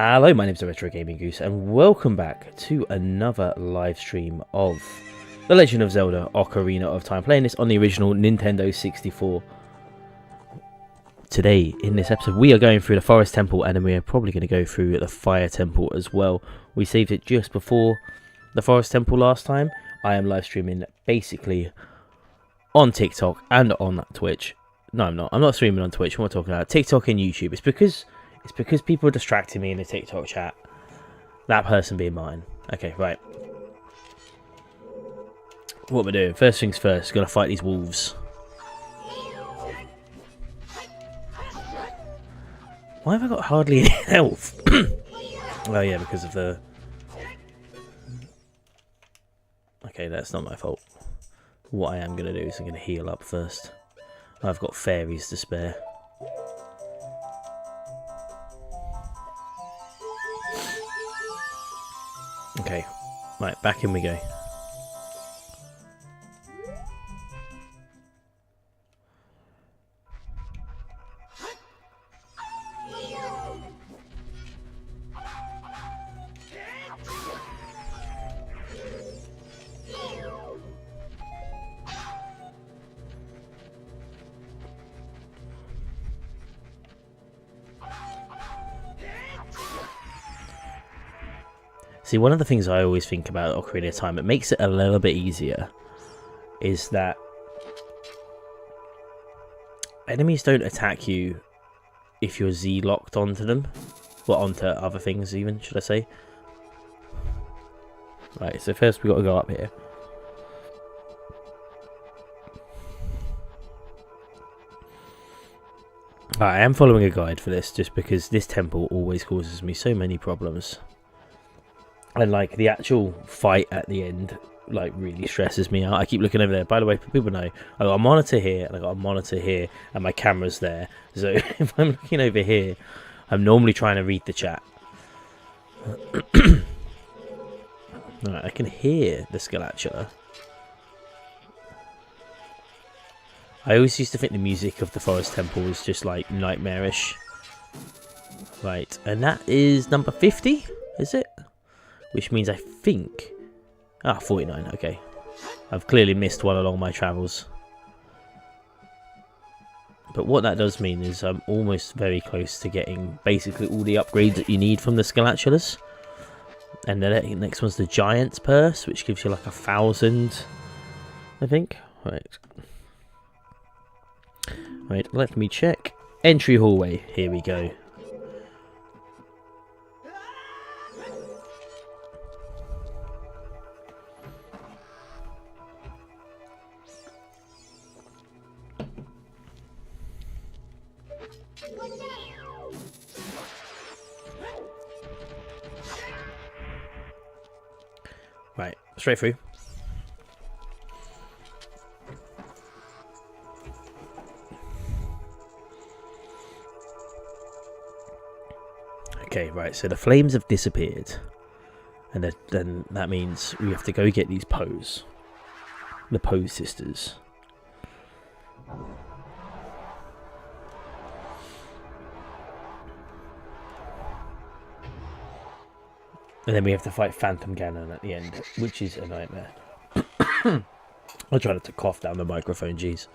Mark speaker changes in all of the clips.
Speaker 1: Hello, my name is Retro Gaming Goose, and welcome back to another live stream of The Legend of Zelda: Ocarina of Time. Playing this on the original Nintendo 64. Today, in this episode, we are going through the Forest Temple, and then we are probably going to go through the Fire Temple as well. We saved it just before the Forest Temple last time. I am live streaming basically on TikTok and on Twitch. No, I'm not. I'm not streaming on Twitch. We're talking about TikTok and YouTube. It's because people are distracting me in the TikTok chat. That person being mine. Okay, right. What we're doing, first things first, gotta fight these wolves. Why have I got hardly any health? Oh yeah, because of the... Okay, that's not my fault. What I am gonna do is I'm gonna heal up first. I've got fairies to spare. Okay, right, back in we go. See, one of the things I always think about Ocarina of Time, it makes it a little bit easier, is that enemies don't attack you if you're Z-locked onto them. Well, onto other things even, should I say. Right, so first we've got to go up here. I am following a guide for this, just because this temple always causes me so many problems. And like the actual fight at the end, like really stresses me out. I keep looking over there. By the way, for people know, I got a monitor here and I got a monitor here, and my camera's there. So if I'm looking over here, I'm normally trying to read the chat. Alright, I can hear the Skulltula. I always used to think the music of the Forest Temple was just like nightmarish. Right, and that is number 50, is it? Which means I think... 49, okay. I've clearly missed one along my travels. But what that does mean is I'm almost very close to getting basically all the upgrades that you need from the Skulltulas. And the next one's the Giant's Purse, which gives you like 1,000, I think. Right. Right, let me check. Entry hallway, here we go. Right, straight through. Okay, right, so the flames have disappeared. And then that means we have to go get these Poes. The Poe sisters. And then we have to fight Phantom Ganon at the end, which is a nightmare. I'll try not to cough down the microphone, jeez.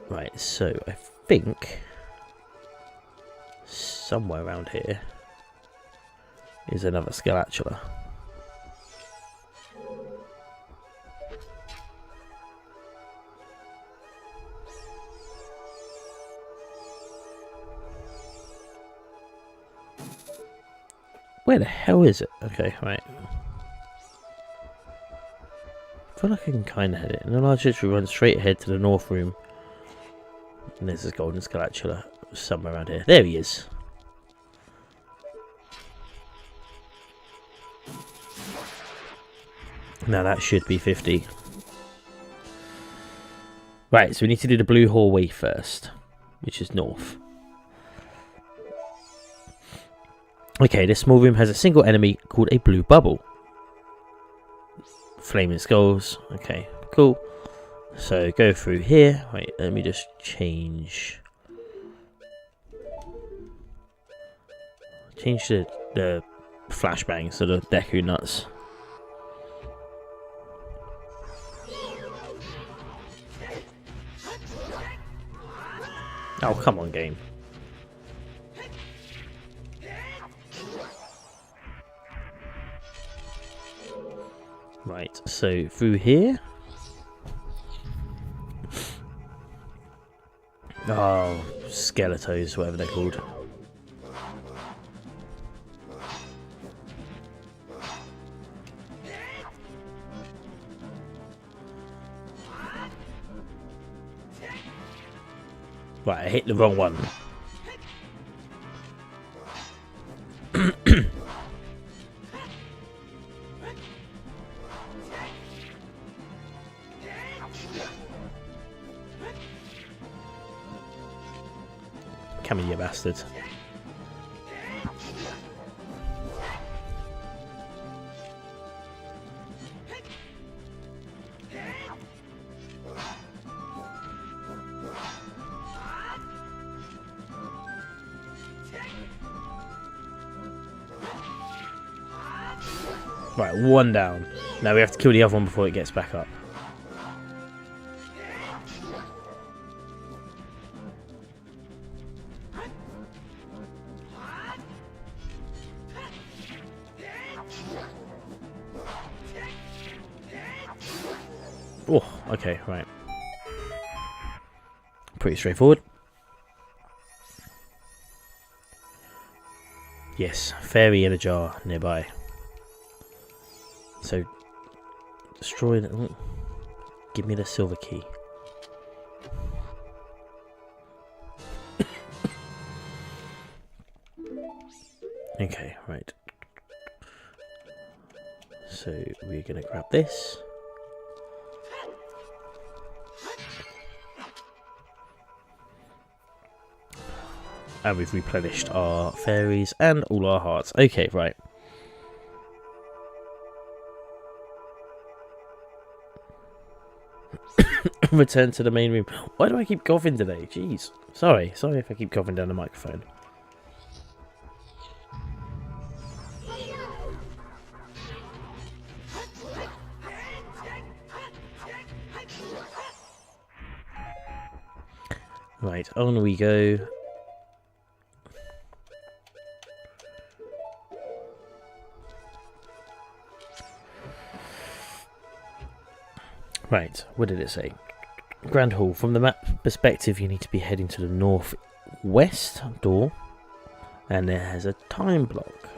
Speaker 1: Right, so I think somewhere around here is another Skulltula. Where the hell is it? Okay, right. I feel like I can kind of hit it. And then I'll just run straight ahead to the north room. And there's this golden Skulltula somewhere around here. There he is. Now that should be 50. Right, so we need to do the blue hallway first, which is north. Okay, this small room has a single enemy called a blue bubble. Flaming skulls. Okay, cool. So go through here. Wait, let me just change Change the flashbangs to the Deku nuts. Oh, come on, game. Right, so through here. Oh, Skeletos, whatever they're called. Right, I hit the wrong one. Come here, you bastard. Right, one down. Now we have to kill the other one before it gets back up. Oh, okay, right. Pretty straightforward. Yes, fairy in a jar nearby. So, destroy the... Oh, give me the silver key. Okay, right. So, we're going to grab this. And we've replenished our fairies and all our hearts. Okay, right. Return to the main room. Why do I keep coughing today? Jeez. Sorry if I keep coughing down the microphone. Right, on we go. Right, what did it say? Grand Hall. From the map perspective, you need to be heading to the northwest door, and it has a time block.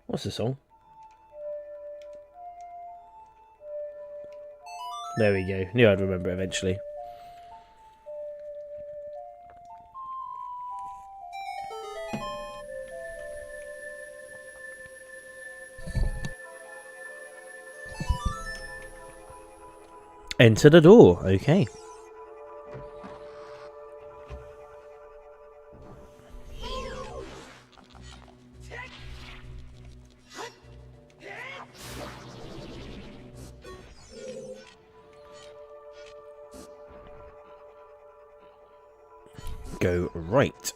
Speaker 1: What's the song? There we go. Knew I'd remember eventually. Enter the door. Okay. Go right.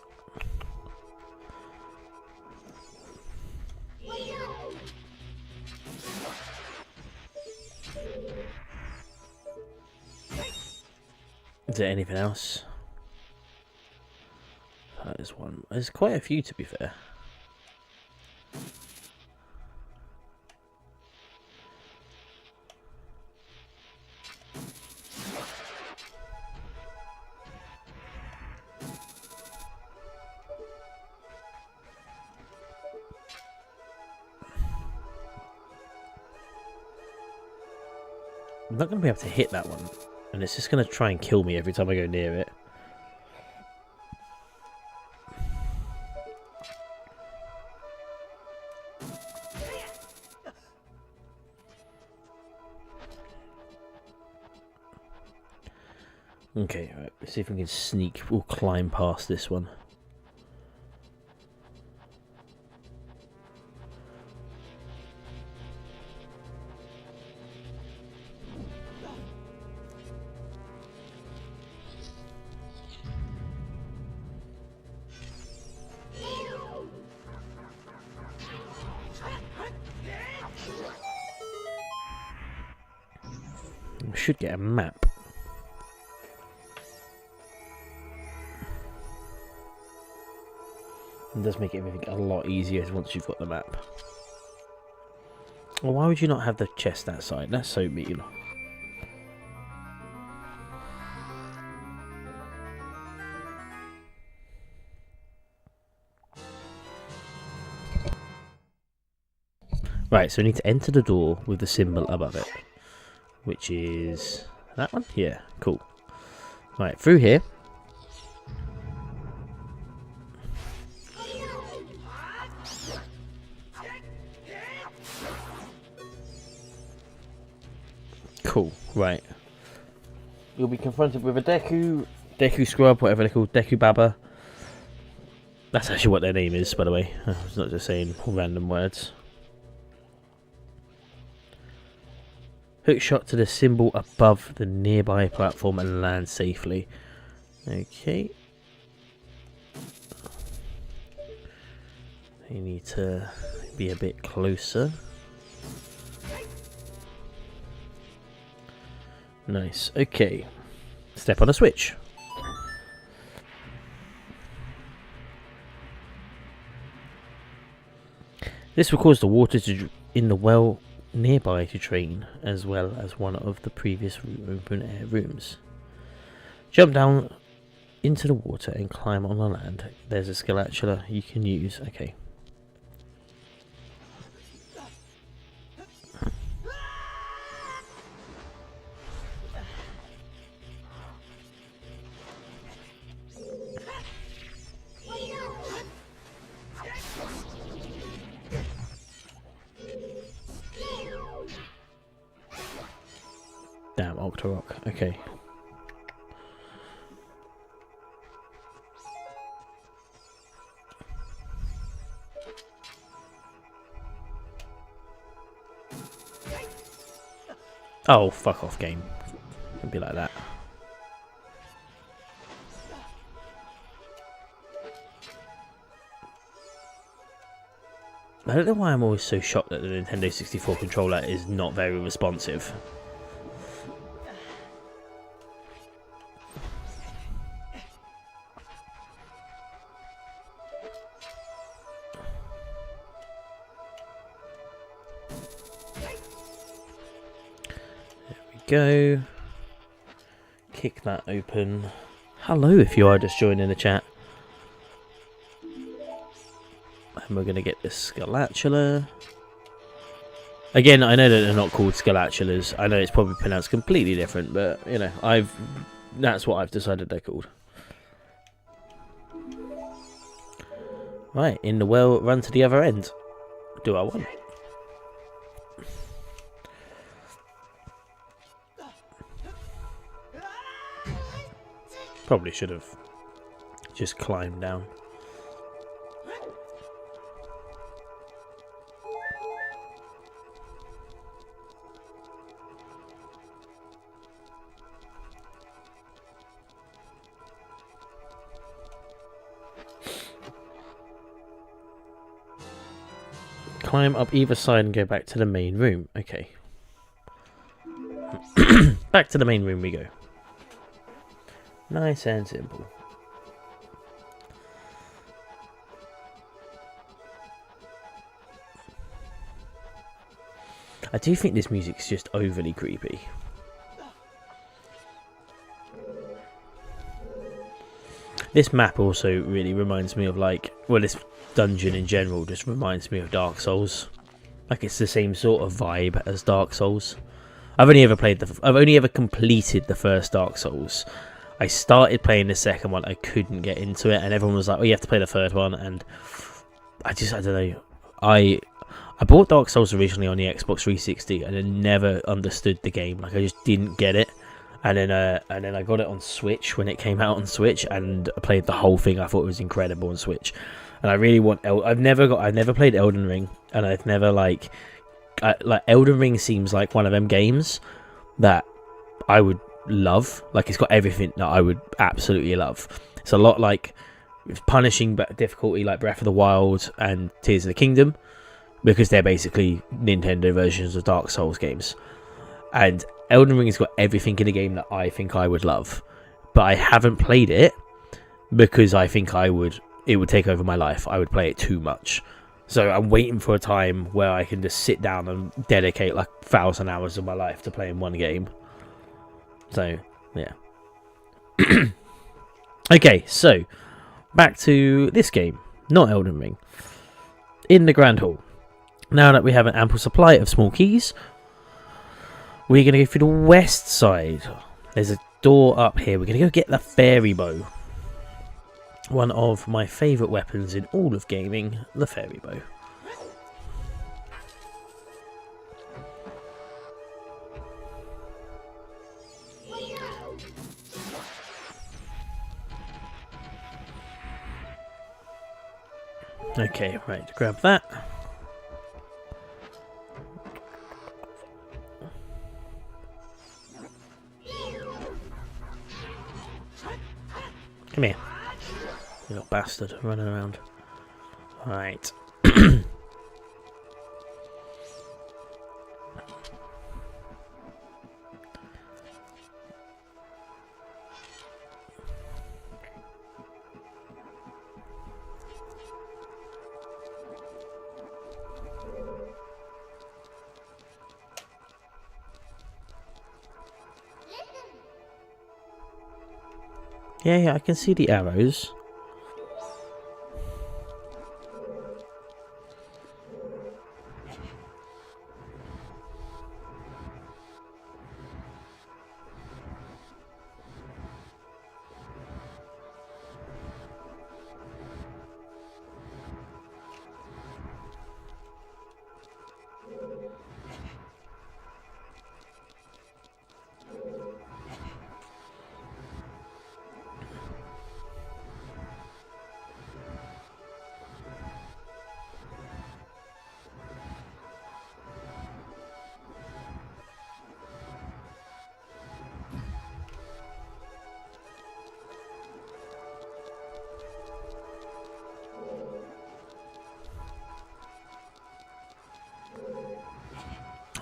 Speaker 1: Is there anything else? That is one. There's quite a few, to be fair. I'm not going to be able to hit that one, and it's just going to try and kill me every time I go near it. Okay, right, let's see if we can sneak or climb past this one. We should get a map. It does make everything a lot easier once you've got the map. Well, why would you not have the chest that side? That's so mean. Right, so we need to enter the door with the symbol above it. Which is that one? Yeah, cool. Right, through here. Cool, right. You'll be confronted with a Deku Scrub, whatever they're called, Deku Baba. That's actually what their name is, by the way. I was not just saying random words. Hook shot to the symbol above the nearby platform and land safely. Okay. You need to be a bit closer. Nice. Okay. Step on a switch. This will cause the water in the well nearby to drain, as well as one of the previous open air rooms. Jump down into the water and climb on the land. There's a scalatula you can use. Okay. Damn, Octorok. Okay. Oh, fuck off, game. It'd be like that. I don't know why I'm always so shocked that the Nintendo 64 controller is not very responsive. Go. Kick that open. Hello if you are just joining the chat. And we're going to get this Scalatula. Again, I know that they're not called Scalatulas. I know it's probably pronounced completely different, but you know, that's what I've decided they're called. Right, in the well, run to the other end. Do I want? Probably should have just climbed down. Climb up either side and go back to the main room. Okay. Back to the main room we go. Nice and simple. I do think this music's just overly creepy. This map also really reminds me of this dungeon in general just reminds me of Dark Souls. Like it's the same sort of vibe as Dark Souls. I've only ever completed the first Dark Souls. I started playing the second one, I couldn't get into it, and everyone was like, "Oh, you have to play the third one," and I don't know. I bought Dark Souls originally on the Xbox 360, and I never understood the game. Like I just didn't get it. and then I got it on Switch when it came out on Switch, and I played the whole thing. I thought it was incredible on Switch, and I really want. I've never played Elden Ring, and I've never like Elden Ring seems like one of them games that I would love. Like, it's got everything that I would absolutely love. It's a lot like punishing but difficulty, like Breath of the Wild and Tears of the Kingdom, because they're basically Nintendo versions of Dark Souls games. And Elden Ring has got everything in a game that I think I would love, but I haven't played it because I think it would take over my life. I would play it too much. So I'm waiting for a time where I can just sit down and dedicate like 1,000 hours of my life to playing one game. So, yeah. Okay, so back to this game, not Elden Ring. In the Grand Hall. Now that we have an ample supply of small keys, we're going to go through the west side. There's a door up here. We're going to go get the fairy bow. One of my favourite weapons in all of gaming, the fairy bow. Okay, right, grab that. Come here. You little bastard running around. Right. Yeah, I can see the arrows.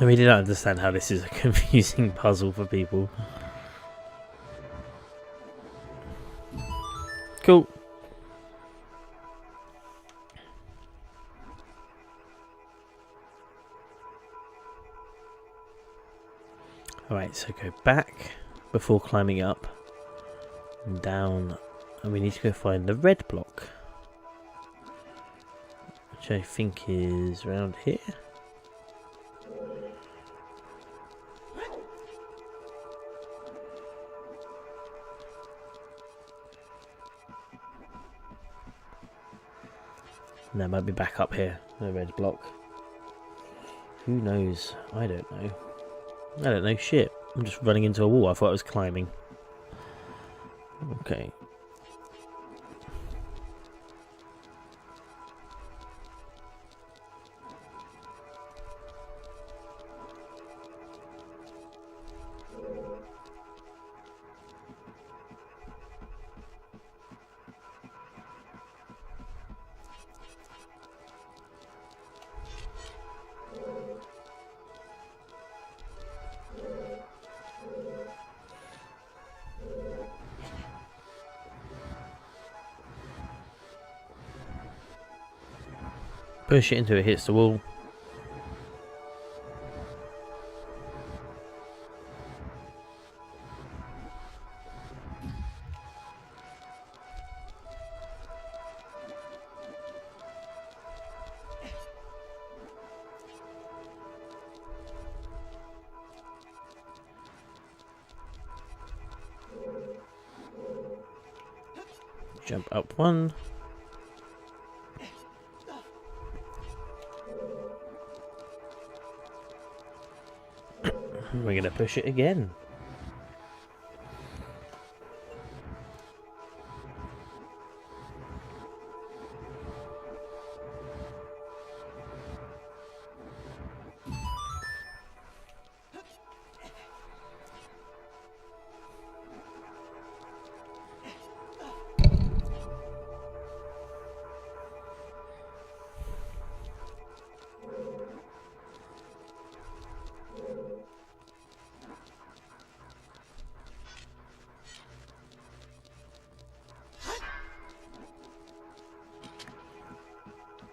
Speaker 1: I really don't understand how this is a confusing puzzle for people. Cool. Alright, so go back before climbing up and down, and we need to go find the red block, which I think is around here. And that might be back up here, the red block. Who knows? I don't know. I don't know shit. I'm just running into a wall. I thought I was climbing. Okay. Push it until it hits the wall. Jump up one. We're going to push it again.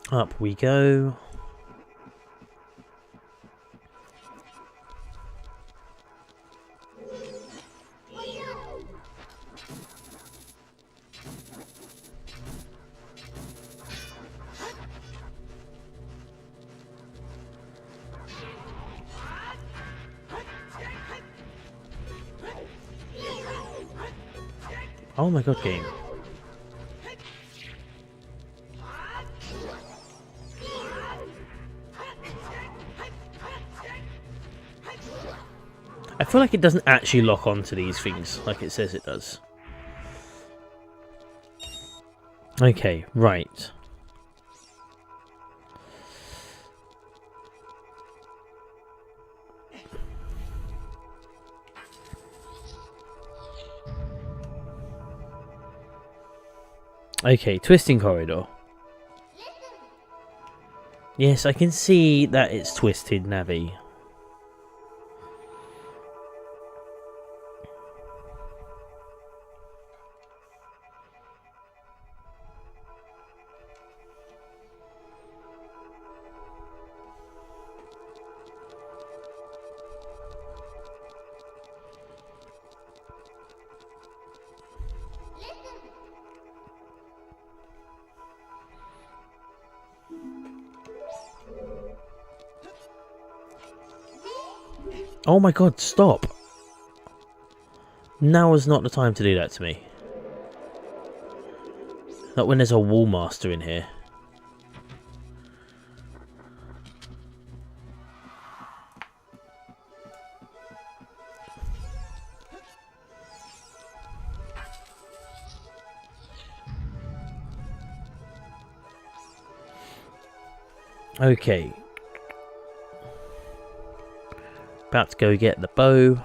Speaker 1: Up we go. Oh my god, game. I feel like it doesn't actually lock onto these things like it says it does. Okay, right. Okay, twisting corridor. Yes, I can see that it's twisted, Navi. Oh my god, stop! Now is not the time to do that to me. Not when there's a wall master in here. Okay. About to go get the bow.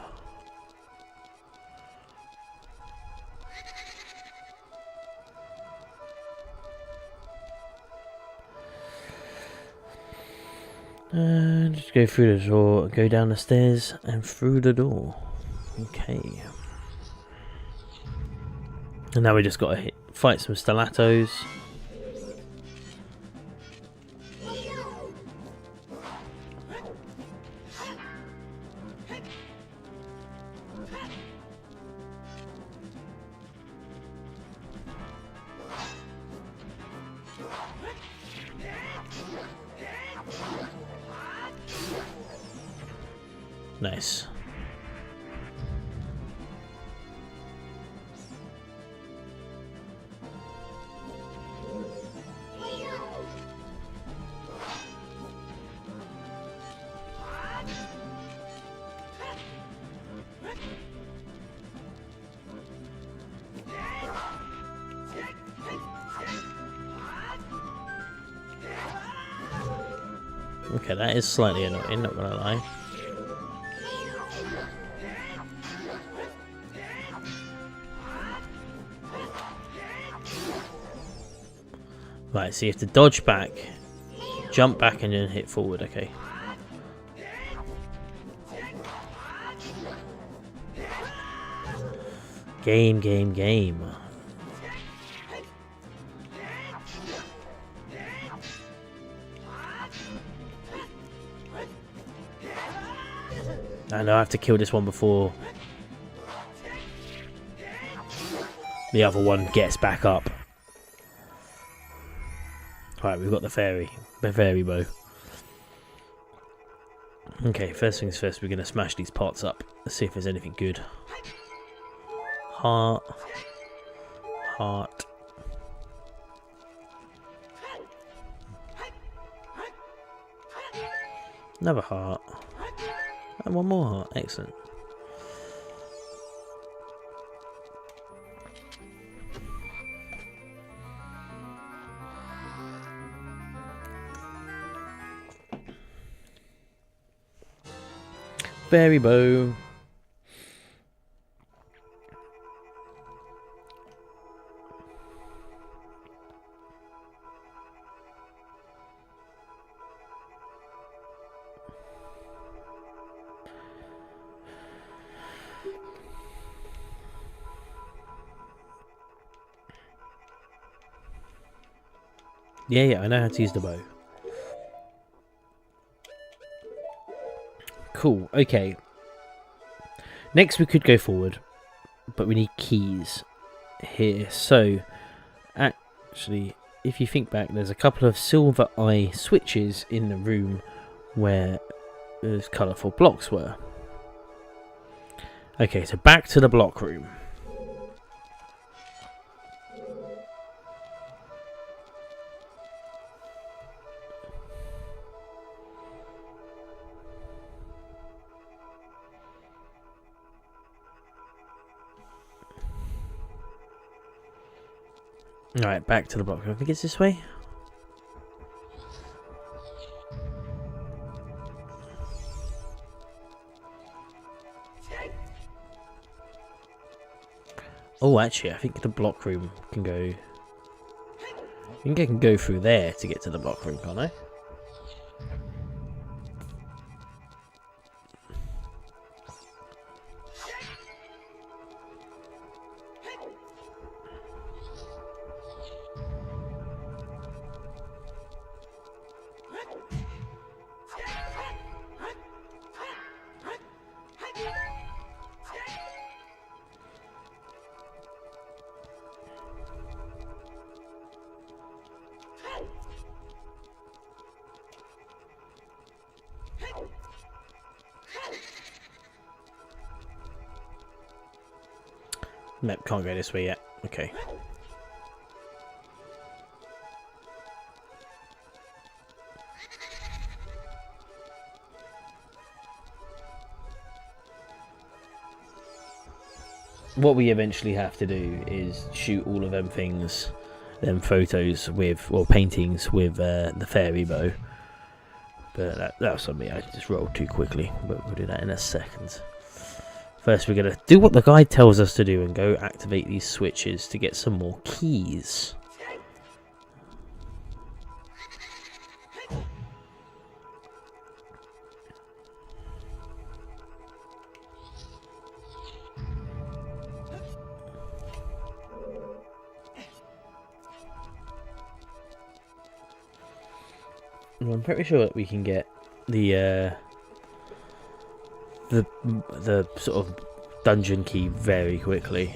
Speaker 1: And just go through the door, go down the stairs and through the door. Okay. And now we just got to fight some stilettos. Nice. Okay, that is slightly annoying, not gonna lie. Right, so you have to dodge back, jump back and then hit forward, okay. Game. I know I have to kill this one before the other one gets back up. Right, we've got the fairy bow. Okay, first things first, we're going to smash these pots up. Let's see if there's anything good. Heart. Another heart. And one more heart, excellent. Fairy bow. Yeah, I know how to use the bow. Cool, okay. Next we could go forward, but we need keys here. So, actually, if you think back, there's a couple of silver eye switches in the room where those colourful blocks were. Okay, so back to the block room. Alright, back to the block room. I think it's this way. Oh, actually, I think the block room can go... I think I can go through there to get to the block room, can't I? Nope, can't go this way yet. Okay. What we eventually have to do is shoot all of them things, them photos with, or paintings with the fairy bow. But that was something I just rolled too quickly, but we'll do that in a second. First we're going to do what the guide tells us to do and go activate these switches to get some more keys. I'm pretty sure that we can get the sort of dungeon key very quickly.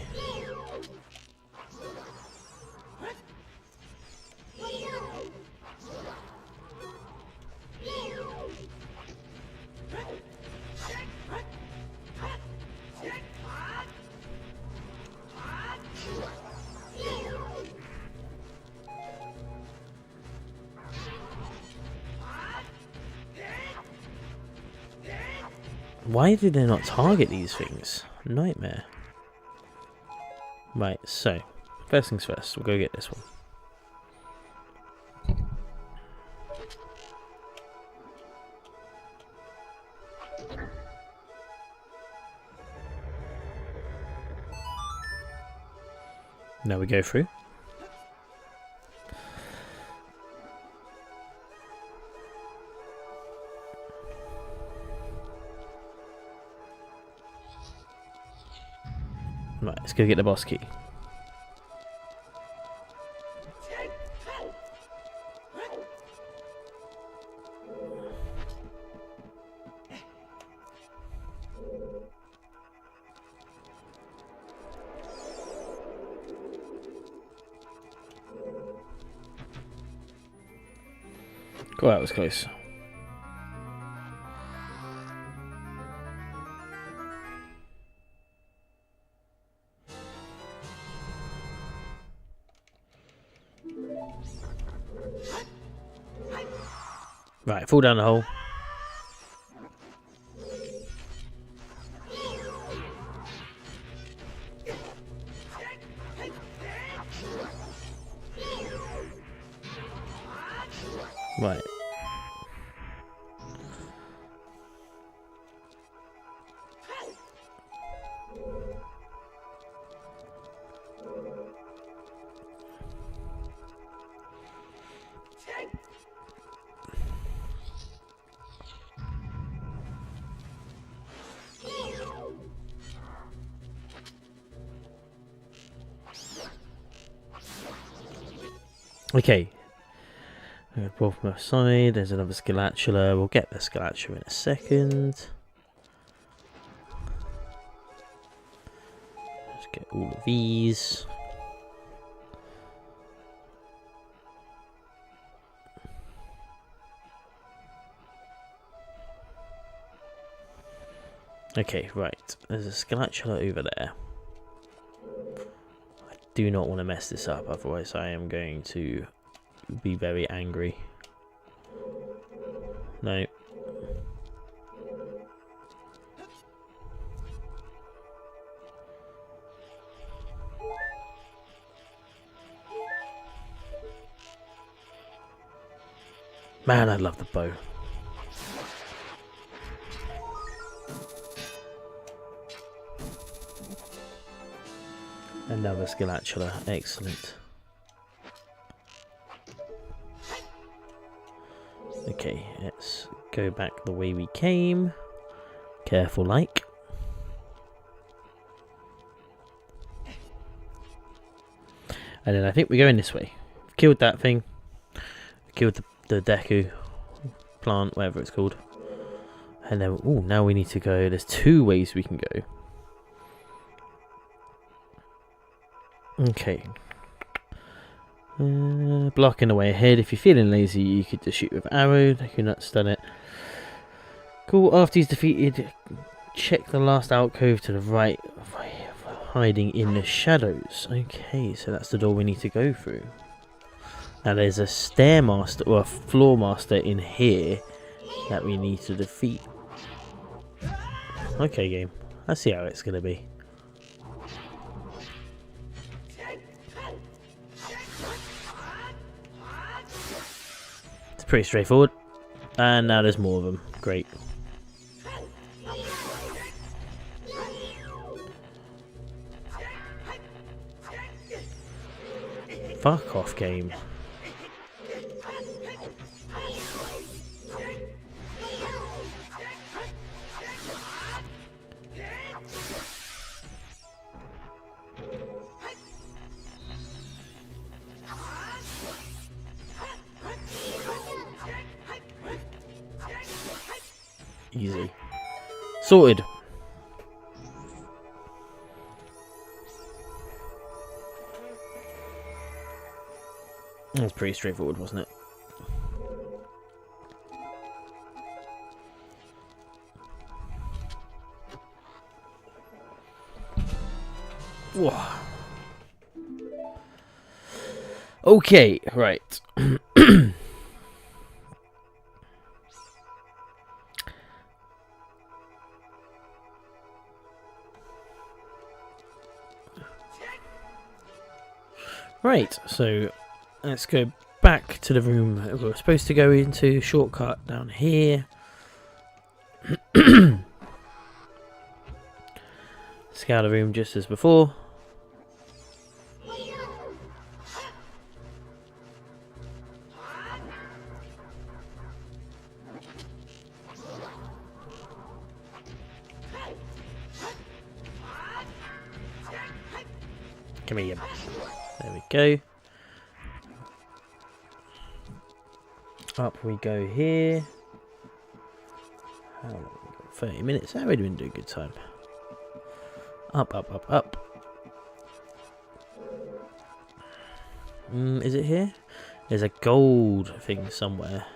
Speaker 1: Why did they not target these things? Nightmare. Right, so, first things first, we'll go get this one. Now we go through. Right, let's go get the boss key. Oh, that was close. Right, fall down the hole. Right. Okay, Both from our side. There's another Scalatula. We'll get the Scalatula in a second. Let's get all of these. Okay, right. There's a Scalatula over there. I do not want to mess this up, otherwise I am going to be very angry. No. Man, I love the bow. Another Scalatula, excellent. Okay, let's go back the way we came. Careful like. And then I think we're going this way. We've killed that thing. Killed the Deku plant, whatever it's called. And then, oh, now we need to go. There's two ways we can go. Okay. Blocking the way ahead. If you're feeling lazy, you could just shoot with arrow. You're not stun it. Cool. After he's defeated, check the last alcove to the right, hiding in the shadows. Okay, so that's the door we need to go through. Now there's a stairmaster or a floor master in here that we need to defeat. Okay, game. I see how it's gonna be. It's pretty straightforward. And now there's more of them. Great. Fuck off, game. Easy. Sorted. That was pretty straightforward, wasn't it? Whoa. Okay, right. Right, so let's go back to the room that we were supposed to go into. Shortcut down here. Scout the room just as before. Come here. There we go. Up we go here. How long have we got? 30 minutes. I've already been doing a good time. Up, up, up, up. Is it here? There's a gold thing somewhere.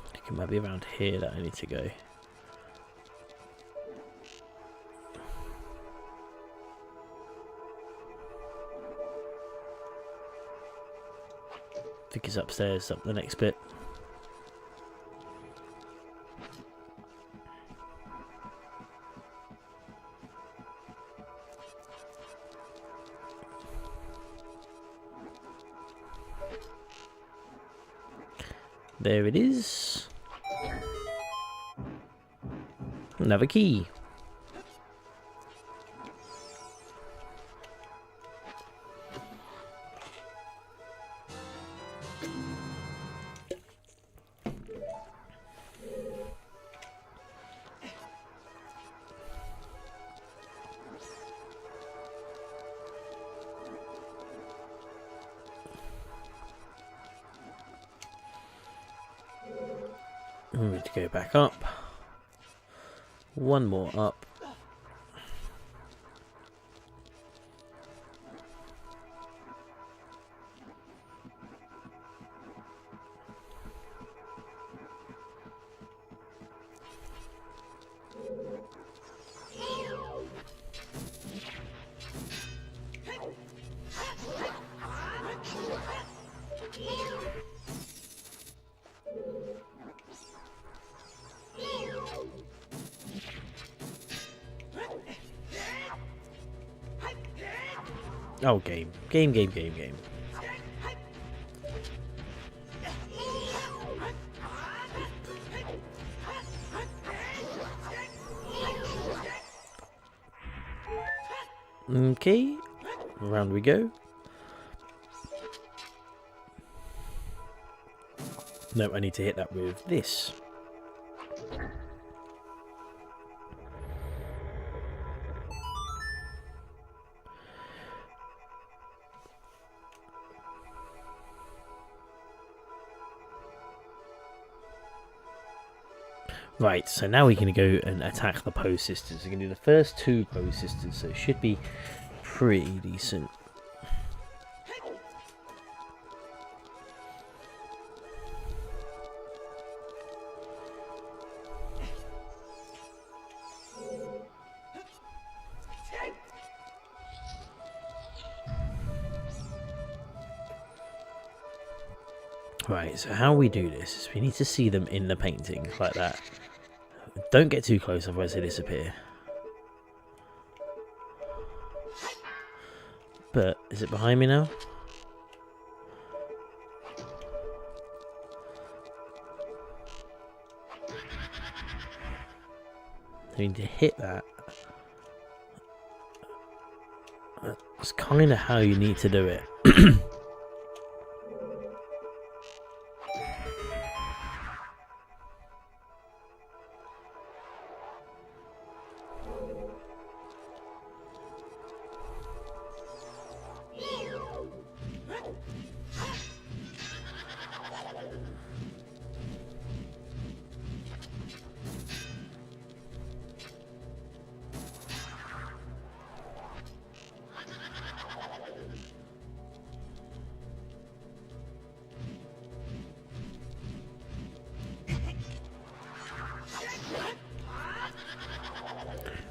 Speaker 1: I think it might be around here that I need to go. I think it's upstairs, up the next bit. There it is. Another key. We need to go back up. One more up. Oh, game. Game. Okay, round we go. No, I need to hit that with this. Right, so now we're going to go and attack the Post Sisters. We're going to do the first two Post Sisters, so it should be pretty decent. Right, so how we do this is we need to see them in the painting, like that. Don't get too close, otherwise they disappear. But, is it behind me now? I need to hit that. That's kind of how you need to do it.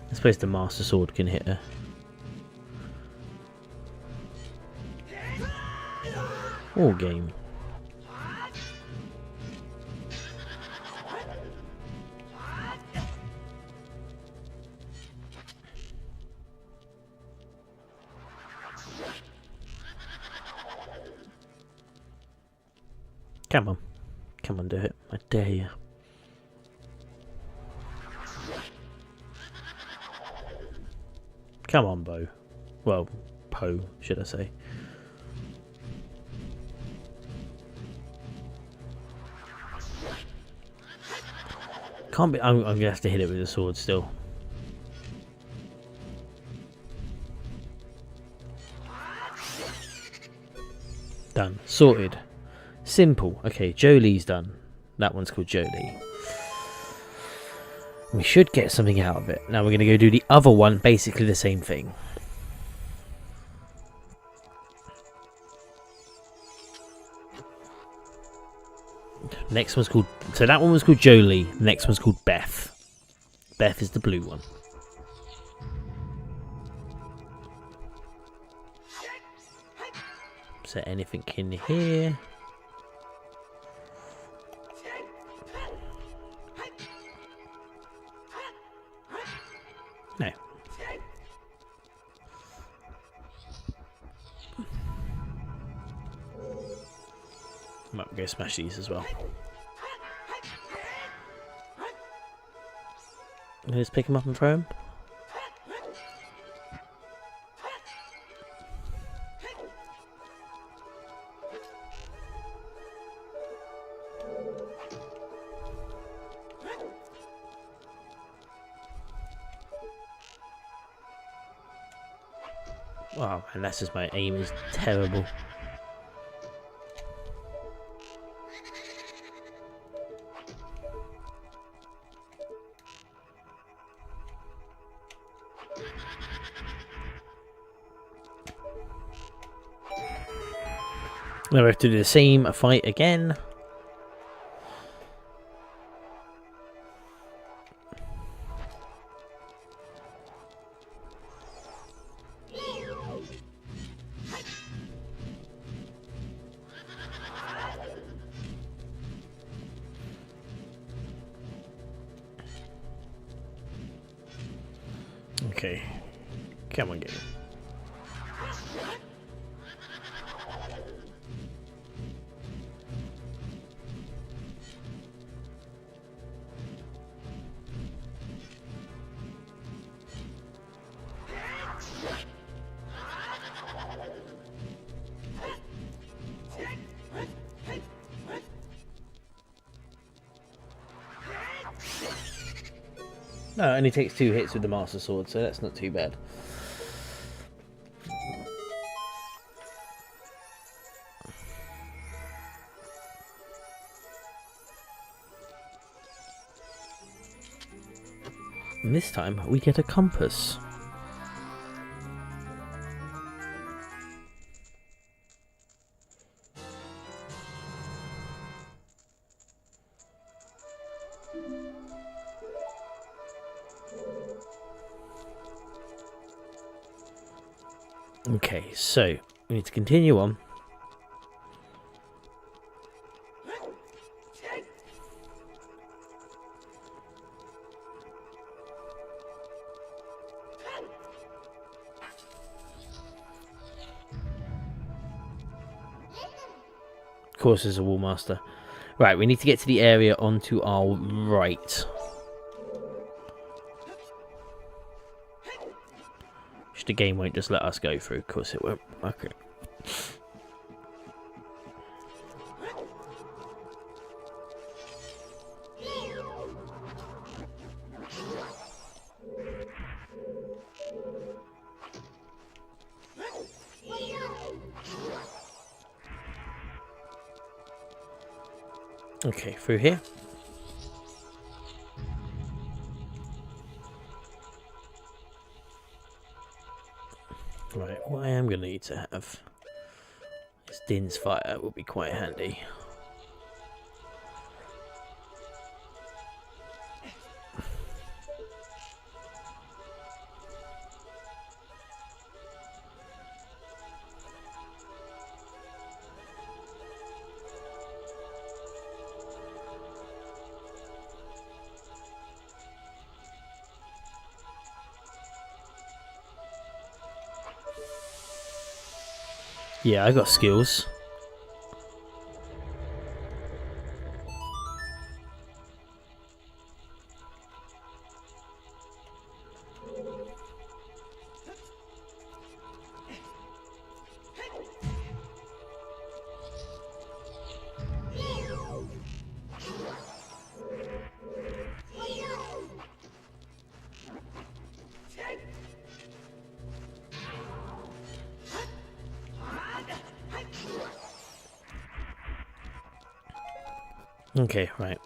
Speaker 1: I suppose the Master Sword can hit her. All game. Come on. Come on, do it. I dare you. Come on, Bo. Well, Poe, should I say. Can't be. I'm gonna have to hit it with a sword still. Done. Sorted. Simple. Okay, Jolie's done. That one's called Jolie. We should get something out of it. Now we're going to go do the other one, basically the same thing. Next one's called... So that one was called Jolie. Next one's called Beth. Beth is the blue one. Is there anything in here? No. Might go smash these as well. Let's pick him up and throw him. Wow, and that's just my aim is terrible. Now we have to do the same fight again. Okay, come on, game. No, it only takes 2 hits with the Master Sword, so that's not too bad. And this time we get a compass. Okay, so we need to continue on. Of course, there's a Wall Master. Right, we need to get to the area onto our right. Which the game won't just let us go through. Of course it won't. Okay. Okay, through here. Right, what I am going to need to have is Din's Fire, will be quite handy. Yeah, I got skills. Okay, right.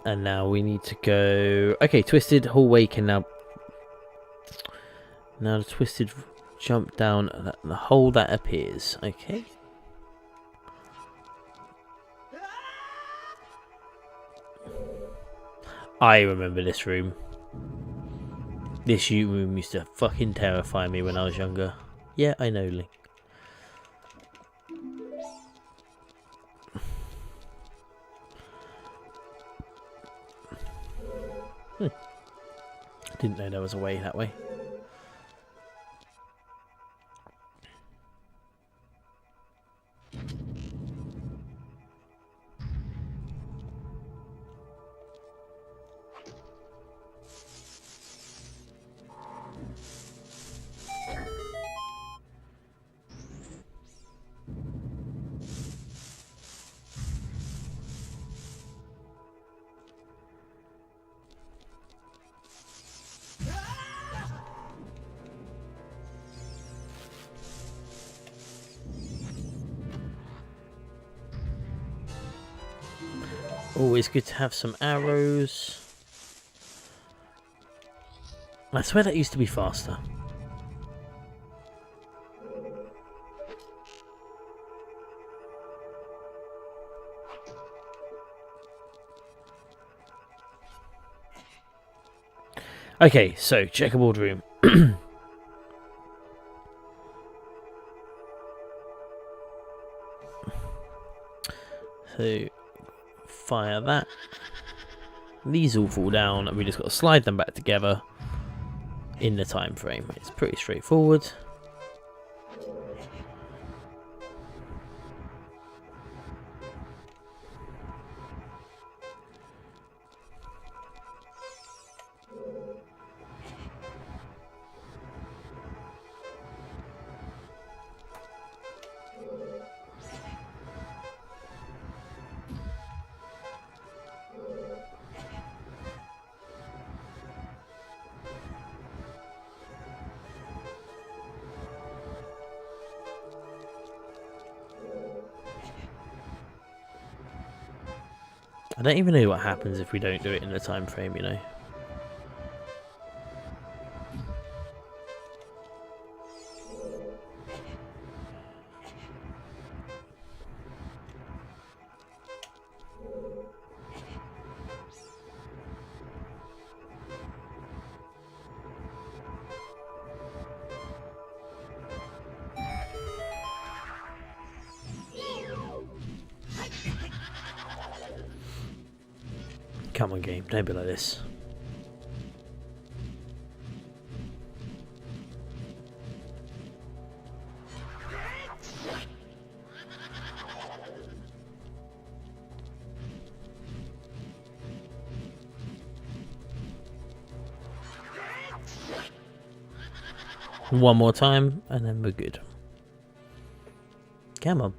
Speaker 1: And now we need to go... Okay, Twisted Hallway can now... Now the Twisted jump down the hole that appears. Okay. I remember this room. This room used to fucking terrify me when I was younger. Yeah, I know, Link. Didn't know there was a way that way. Always good to have some arrows. I swear that used to be faster. Okay, so checkerboard room. So fire that. These all fall down, and we just got to slide them back together in the time frame. It's pretty straightforward. I don't even know what happens if we don't do it in the time frame, you know. Come on, game, don't be like this. One more time, and then we're good. Come on.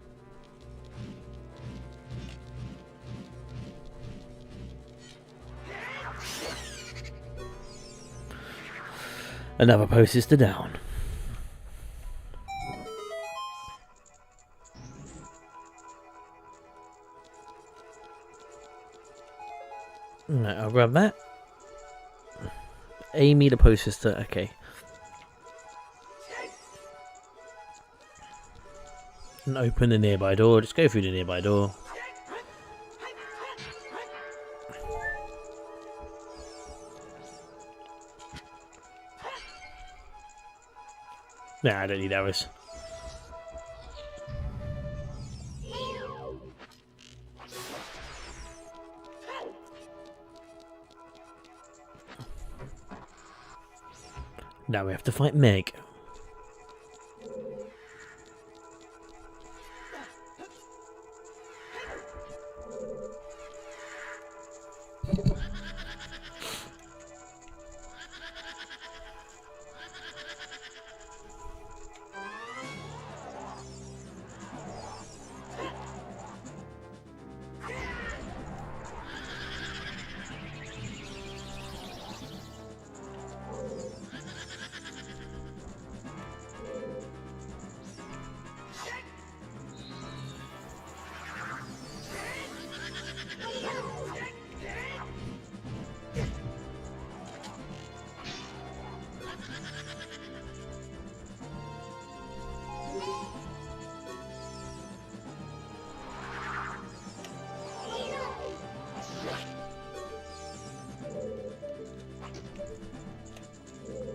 Speaker 1: Another post-sister down. Right, I'll grab that. Amy the post-sister, okay. And open the nearby door, just go through the nearby door. Nah, I don't need arrows. Now we have to fight Meg.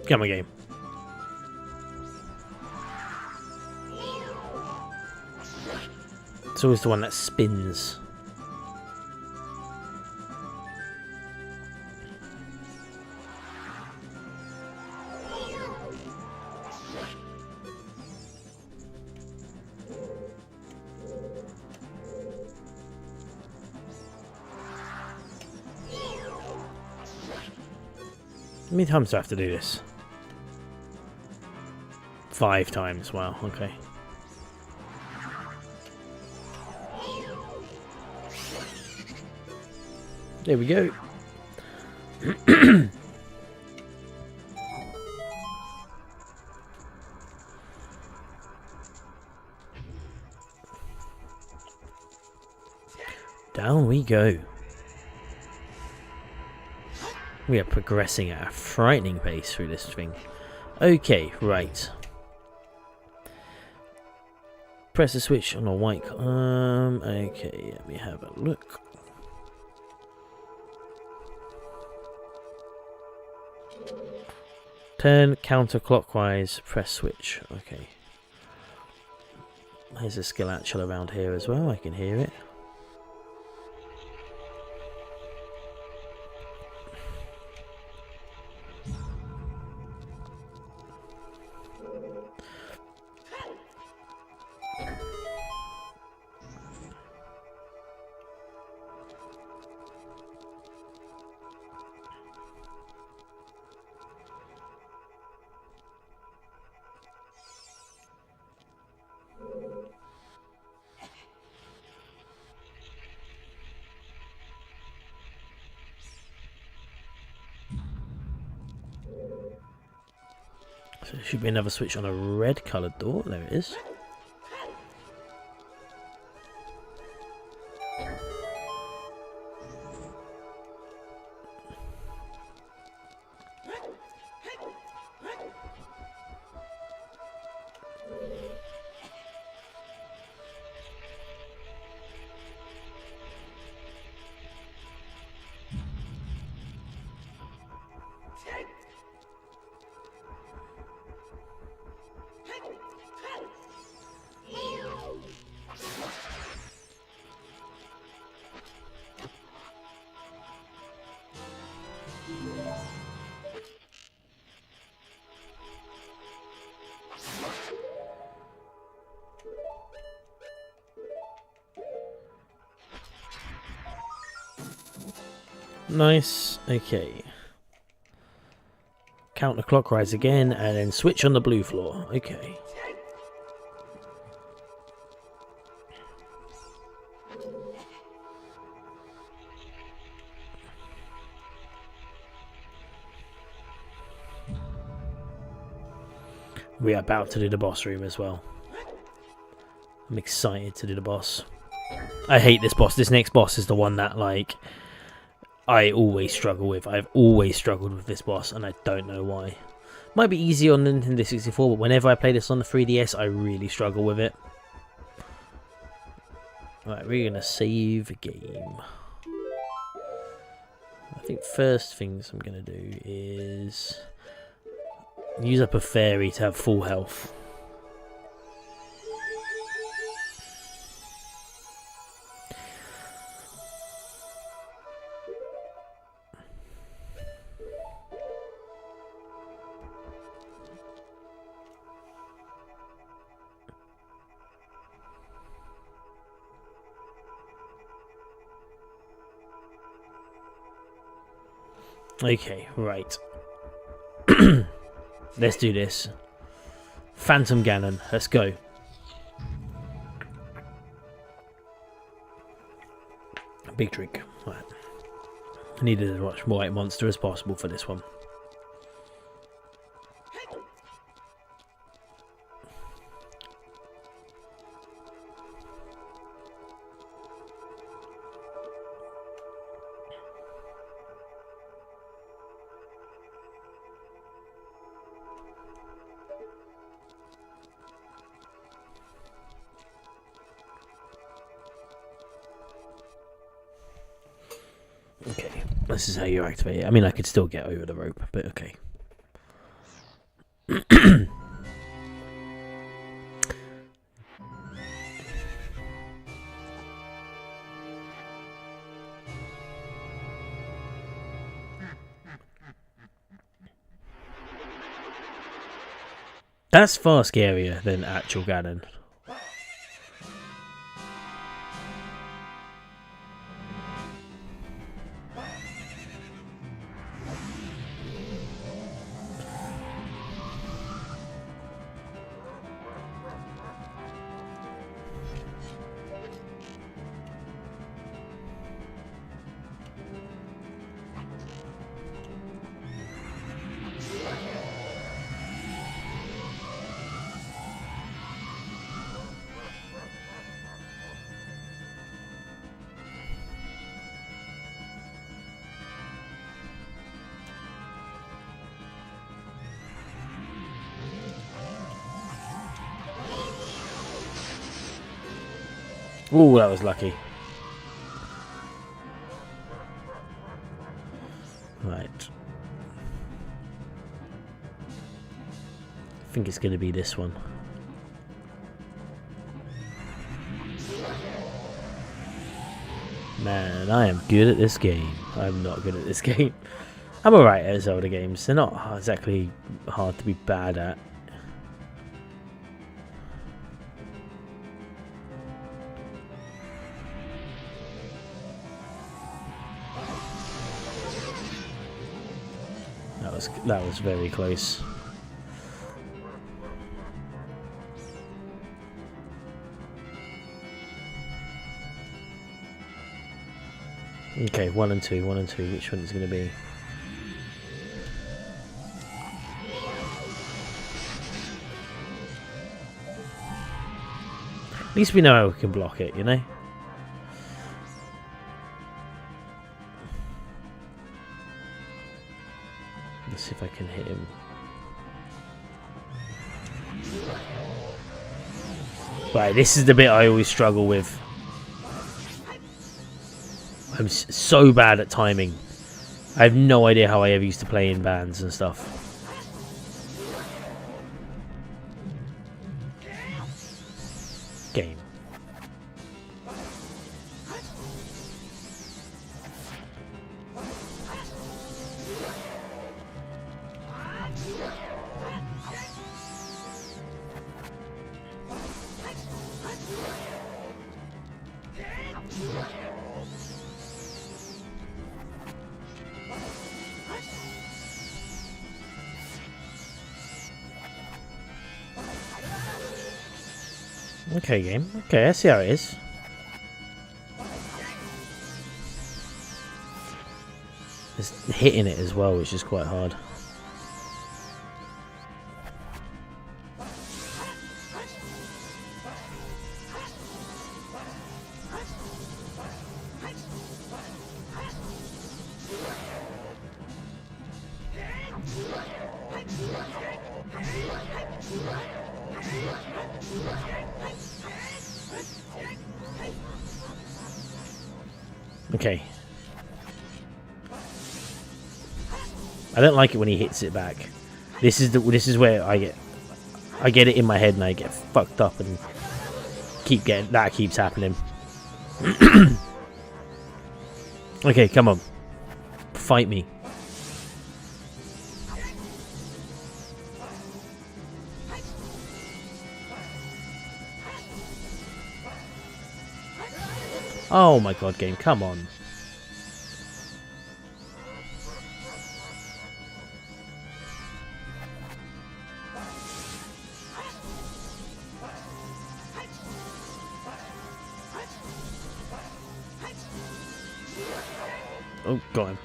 Speaker 1: Come on, game. It's always the one that spins. How many times do I have to do this? 5 times, wow, okay. There we go. Down we go. We are progressing at a frightening pace through this thing. Okay, right. Press the switch on a white. Okay, let me have a look. Turn counterclockwise, press switch. Okay. There's a skill actual around here as well, I can hear it. So there should be another switch on a red coloured door. There it is. Nice. Okay. Counterclockwise again, and then switch on the blue floor. Okay. We are about to do the boss room as well. I'm excited to do the boss. I hate this boss. This next boss is the one that, like, I always struggle with. I've always struggled with this boss, and I don't know why. Might be easy on Nintendo 64, but whenever I play this on the 3DS, I really struggle with it. Right, we're going to save a game. I think first things I'm going to do is use up a fairy to have full health. Okay, right. Let's do this. Phantom Ganon, let's go. Big drink. Right. I needed as much white monster as possible for this one. Okay, this is how you activate it. I mean, I could still get over the rope, but okay. That's far scarier than actual Ganon. Ooh, that was lucky. Right. think it's going to be this one. Man, I am good at this game. I'm not good at this game. I'm alright at Zelda games. They're not exactly hard to be bad at. That was very close. Okay, 1 and 2, 1 and 2. Which one is going to be? At least we know how we can block it, you know? Let's see if I can hit him. Right, this is the bit I always struggle with. I'm so bad at timing. I have no idea how I ever used to play in bands and stuff. Game. Okay, game. Okay, I see how it is. It's hitting it as well, which is quite hard. Okay. I don't like it when he hits it back. This is where I get it in my head and I get fucked up and that keeps happening. Okay, come on. Fight me. Oh my god, game, come on. Oh, got him.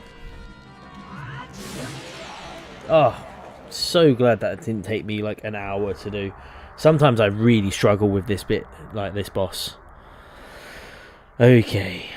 Speaker 1: Oh, so glad that it didn't take me like an hour to do. Sometimes I really struggle with this bit, like this boss. Okay.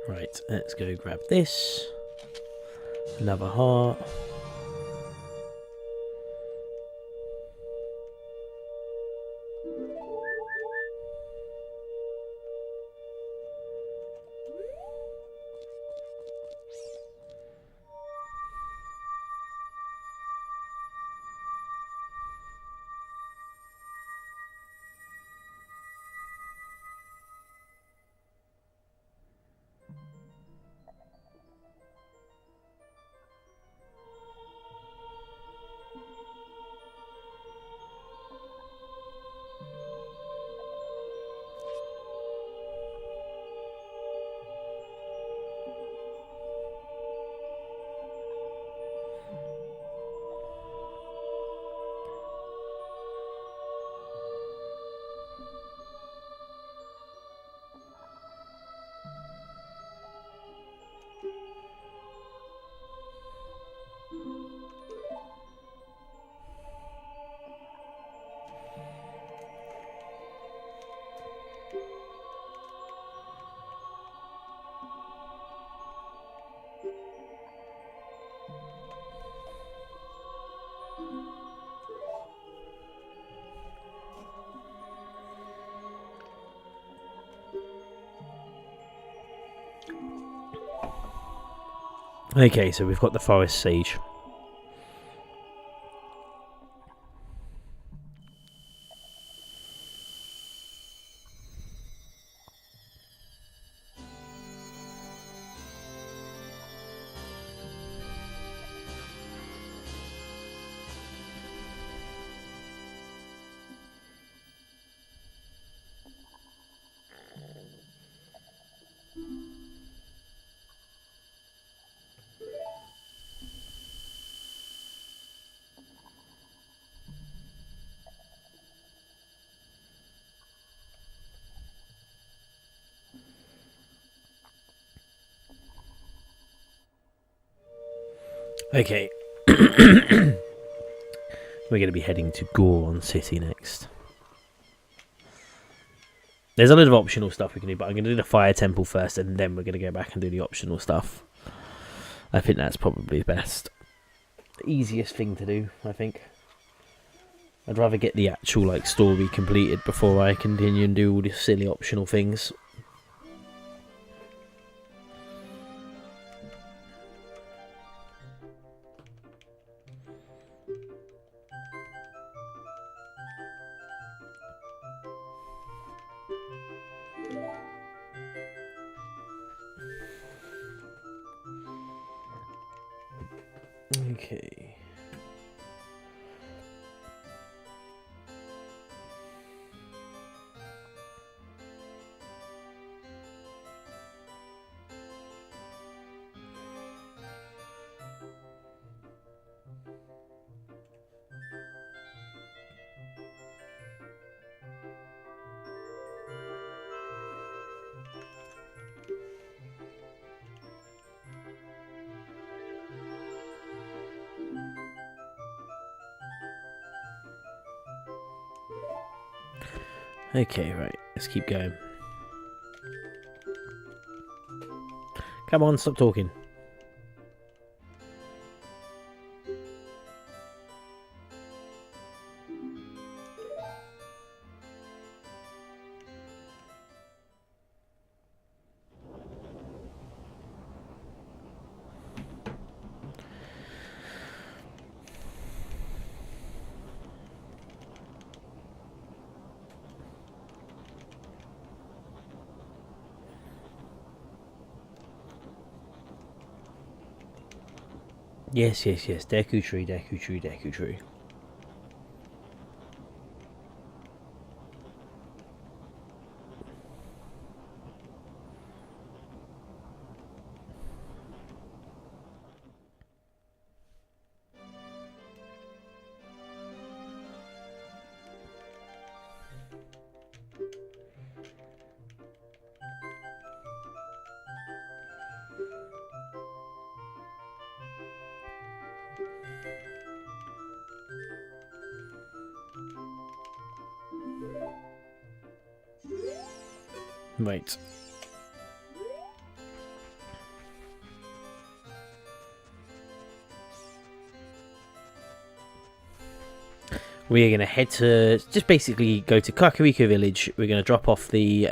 Speaker 1: Right, let's go grab this. Another heart. Okay, so we've got the forest sage. Okay. We're going to be heading to Goron City next. There's a lot of optional stuff we can do, but I'm going to do the fire temple first, and then we're going to go back and do the optional stuff. I think that's probably the best. Easiest thing to do, I think. I'd rather get the actual like story completed before I continue and do all these silly optional things. Okay. Okay, right, let's keep going. Come on, stop talking. Yes, yes, yes. Deku tree, Deku tree, Deku tree. Right. We are going to head to, just basically go to Kakariko Village. We're going to drop off the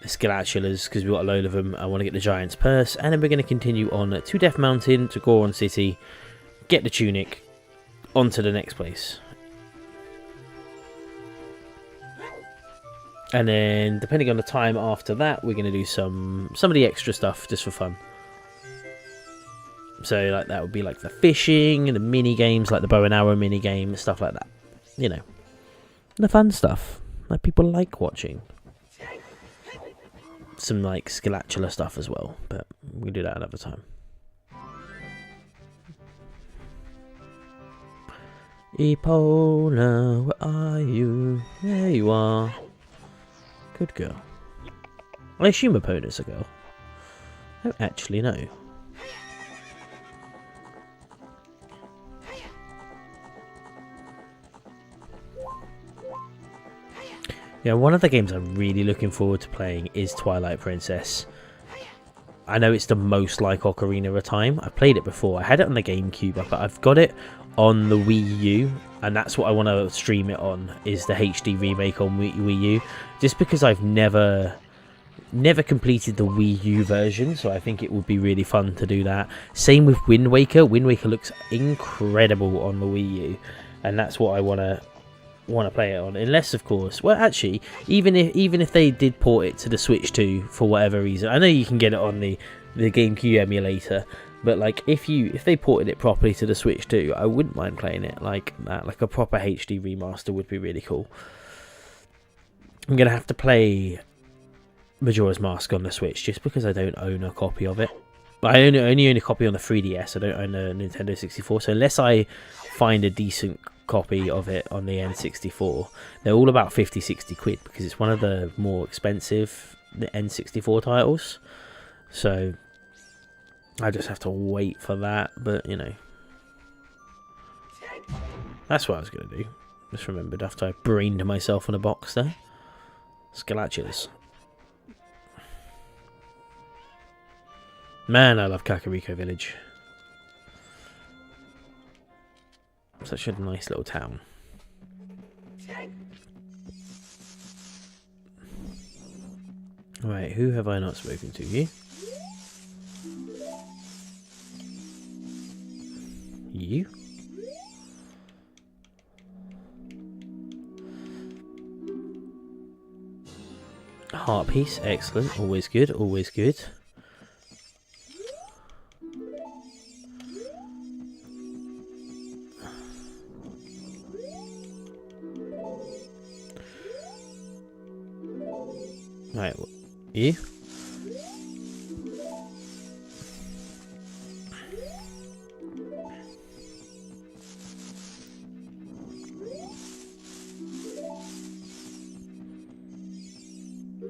Speaker 1: Skelatulars, because we've got a load of them. I want to get the Giant's Purse. And then we're going to continue on to Death Mountain, to Goron City, get the tunic, on to the next place. And then, depending on the time after that, we're going to do some of the extra stuff just for fun. So, like, that would be like the fishing and the mini games, like the bow and arrow mini game, stuff like that. You know, the fun stuff that people like watching. Some like Skelatula stuff as well, but we'll do that another time. Epona, where are you? There you are. Good girl. I assume Epona's a girl. I don't actually know. Yeah, one of the games I'm really looking forward to playing is Twilight Princess. I know it's the most like Ocarina of Time. I've played it before. I had it on the GameCube, but I've got it on the Wii U, and that's what I want to stream it on, is the HD remake on Wii U. Just because I've never never completed the Wii U version, so I think it would be really fun to do that. Same with Wind Waker. Wind Waker looks incredible on the Wii U, and that's what I want to play it on. Unless, of course, well, actually, even if they did port it to the Switch 2 for whatever reason, I know you can get it on the GameCube emulator, but like if they ported it properly to the Switch 2, I wouldn't mind playing it like that. Like a proper HD remaster would be really cool. I'm gonna have to play Majora's Mask on the Switch just because I don't own a copy of it. I only own a copy on the 3DS. I don't own a Nintendo 64. So unless I find a decent copy of it on the N64, they're all about 50-60 quid because it's one of the more expensive N64 titles. So I just have to wait for that. But you know, that's what I was gonna do. Just remembered after I brained myself on a box there. Scalachulas. Man, I love Kakariko Village. Such a nice little town. Right, who have I not spoken to? You? You? Heart piece, excellent. Always good, always good. Right, you?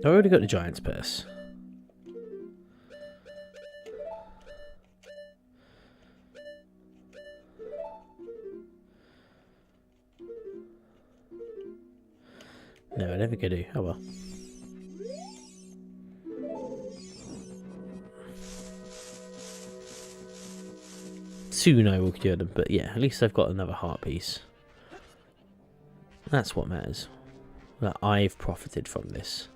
Speaker 1: I already got the Giant's Purse. No, I never could do. Oh well. Soon I will cure them, but yeah, at least I've got another heart piece. That's what matters. That I've profited from this.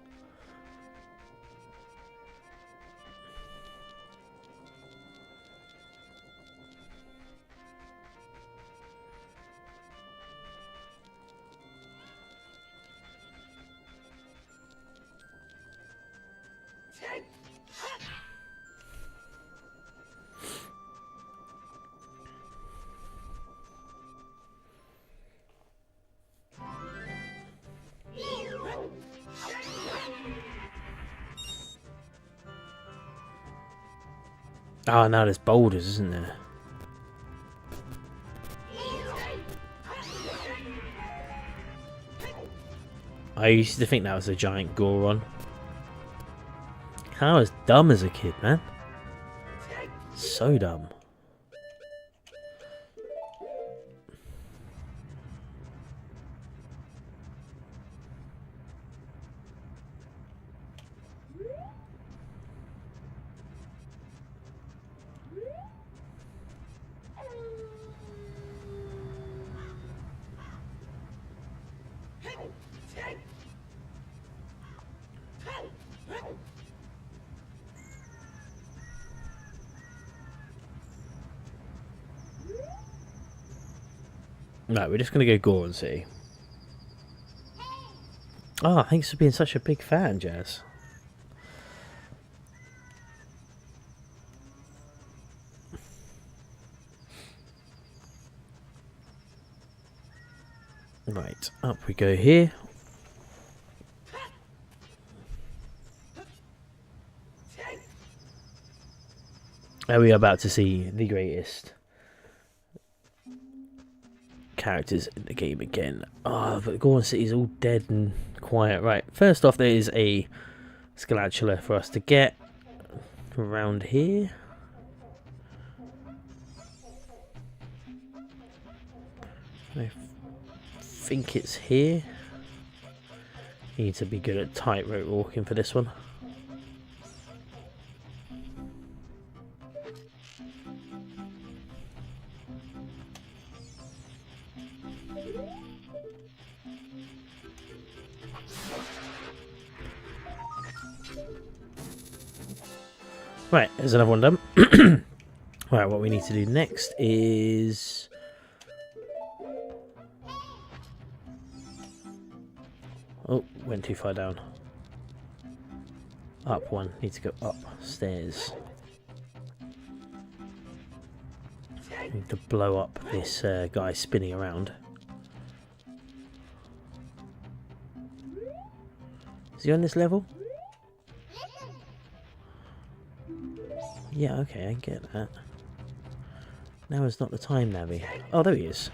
Speaker 1: Oh, now there's boulders, isn't there? I used to think that was a giant Goron. I was dumb as a kid, man. So dumb. Right, we're just going to go Goron City. Ah, thanks for being such a big fan, Jazz. Right, up we go here. And we are about to see the greatest characters in the game again. Oh, but Goron City is all dead and quiet. Right, first off, there is a Scalatula for us to get around here. I think it's here. You need to be good at tightrope walking for this one. Right, there's another one done. Right, what we need to do next is... Oh, went too far down. Up one, need to go upstairs. Need to blow up this guy spinning around. Is he on this level? Yeah, okay, I get that. Now is not the time, Navi. Oh, there he is.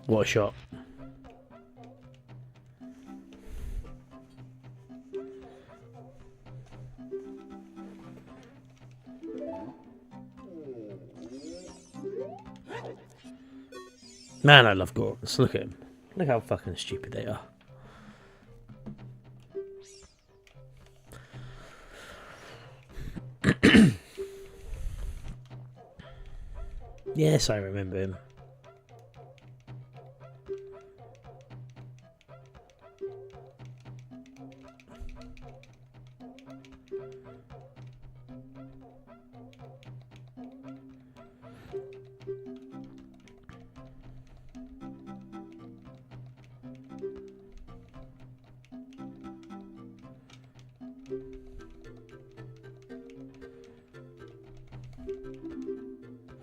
Speaker 1: What a shot. Man, I love Gorons. Look at him. Look how fucking stupid they are. Yes, I remember him.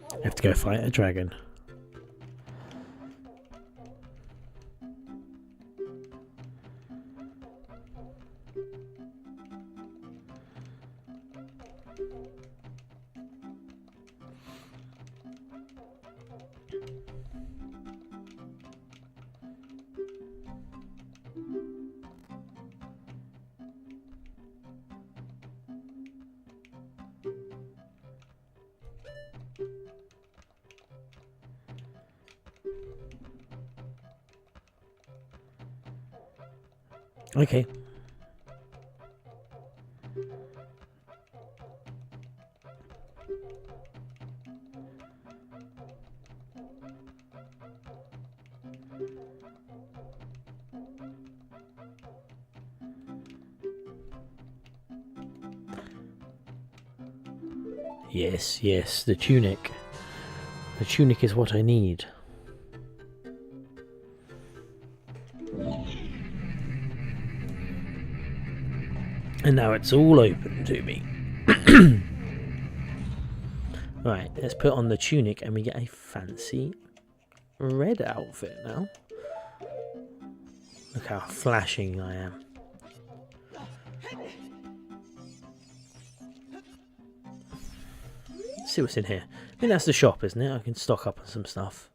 Speaker 1: I have to go fight a dragon. Okay. Yes, yes, the tunic. The tunic is what I need. And now it's all open to me. Right, let's put on the tunic and we get a fancy red outfit now. Look how flashing I am. Let's see what's in here. I think that's the shop, isn't it? I can stock up on some stuff.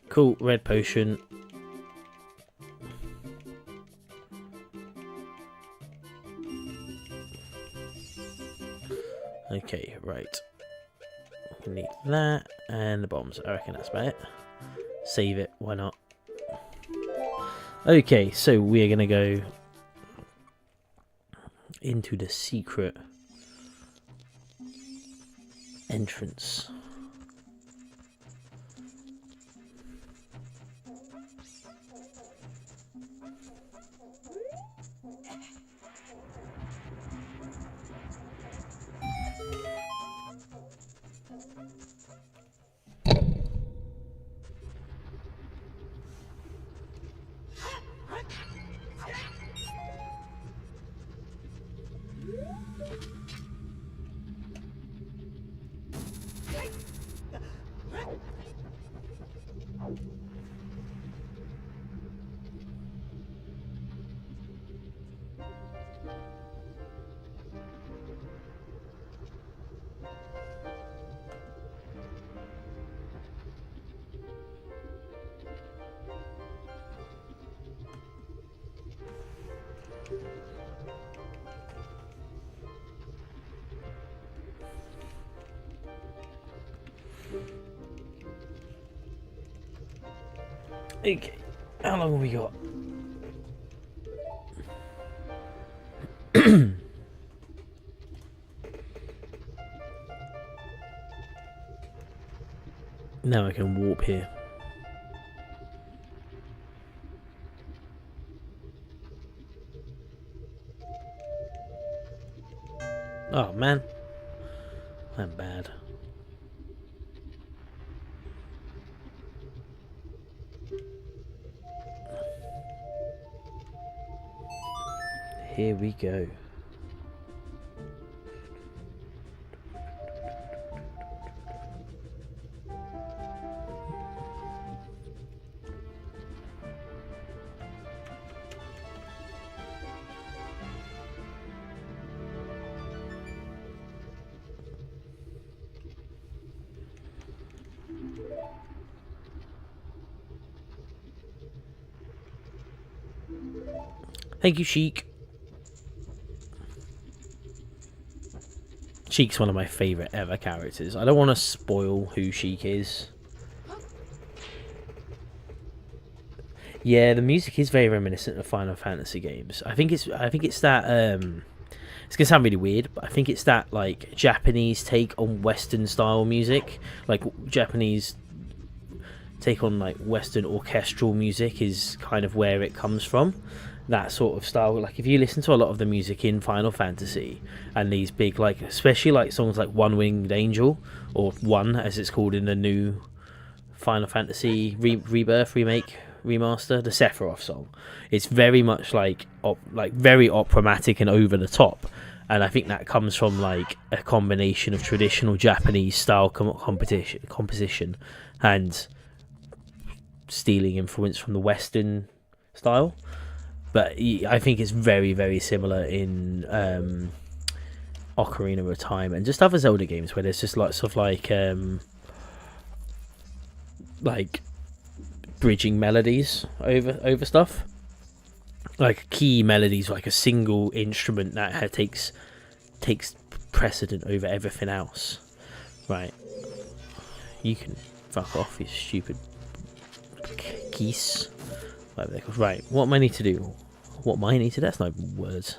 Speaker 1: Cool, red potion. Okay, right. We need that and the bombs. I reckon that's about it. Save it, why not? Okay, so we're gonna go into the secret entrance. Okay, how long have we got? Now I can warp here. Oh man, I'm bad. Here we go. Thank you, Sheik. Sheik's one of my favourite ever characters. I don't want to spoil who Sheik is. Yeah, the music is very reminiscent of Final Fantasy games. I think it's that it's gonna sound really weird, but I think it's that like Japanese take on Western style music. Like Japanese take on like Western orchestral music is kind of where it comes from. That sort of style. Like if you listen to a lot of the music in Final Fantasy and these big, like especially like songs like One Winged Angel, or One as it's called in the new Final Fantasy Rebirth, remake, remaster, the Sephiroth song, it's very much like very operatic and over the top. And I think that comes from like a combination of traditional Japanese style composition and stealing influence from the Western style. But I think it's very, very similar in Ocarina of Time and just other Zelda games where there's just lots of like bridging melodies over stuff, like key melodies, like a single instrument that takes precedent over everything else. Right, you can fuck off, you stupid geese. Right, what am I need to do? What am I need to do? That's no words.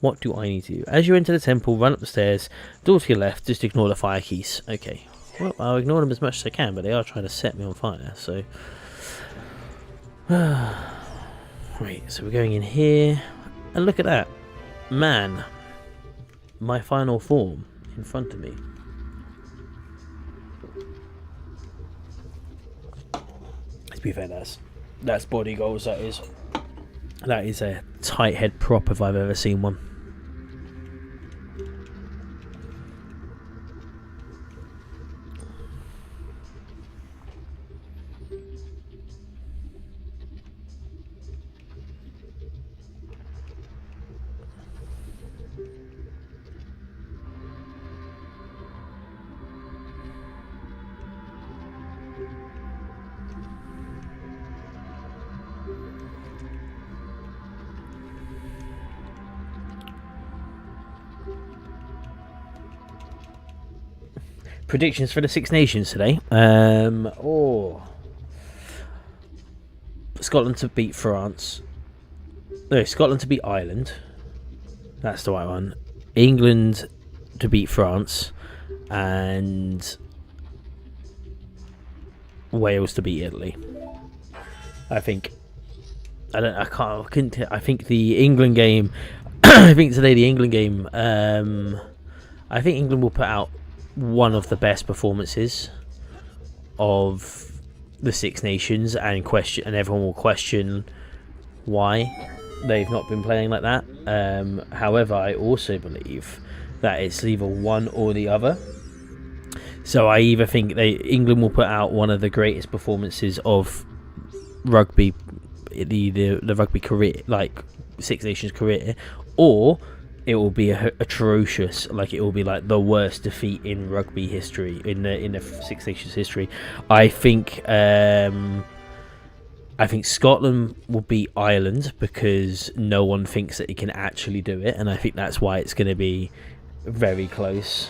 Speaker 1: What do I need to do? As you enter the temple, run up the stairs, door to your left, just ignore the fire keys. Okay. Well, I'll ignore them as much as I can, but they are trying to set me on fire, so... Right, so we're going in here, and look at that. Man. My final form in front of me. Let's be fair, that's body goals, that is. That is a tight head prop if I've ever seen one. Predictions for the Six Nations today. Scotland to beat France. No, Scotland to beat Ireland. That's the right one. England to beat France, and Wales to beat Italy. I think. I think the England game. I think today the England game. I think England will put out one of the best performances of the Six Nations, and everyone will question why they've not been playing like that. However, I also believe that it's either one or the other. So I either think England will put out one of the greatest performances of rugby, the rugby career, like Six Nations career, or it will be atrocious. Like it will be like the worst defeat in rugby history, in the Six Nations history. I think Scotland will beat Ireland because no one thinks that it can actually do it, and I think that's why it's going to be very close.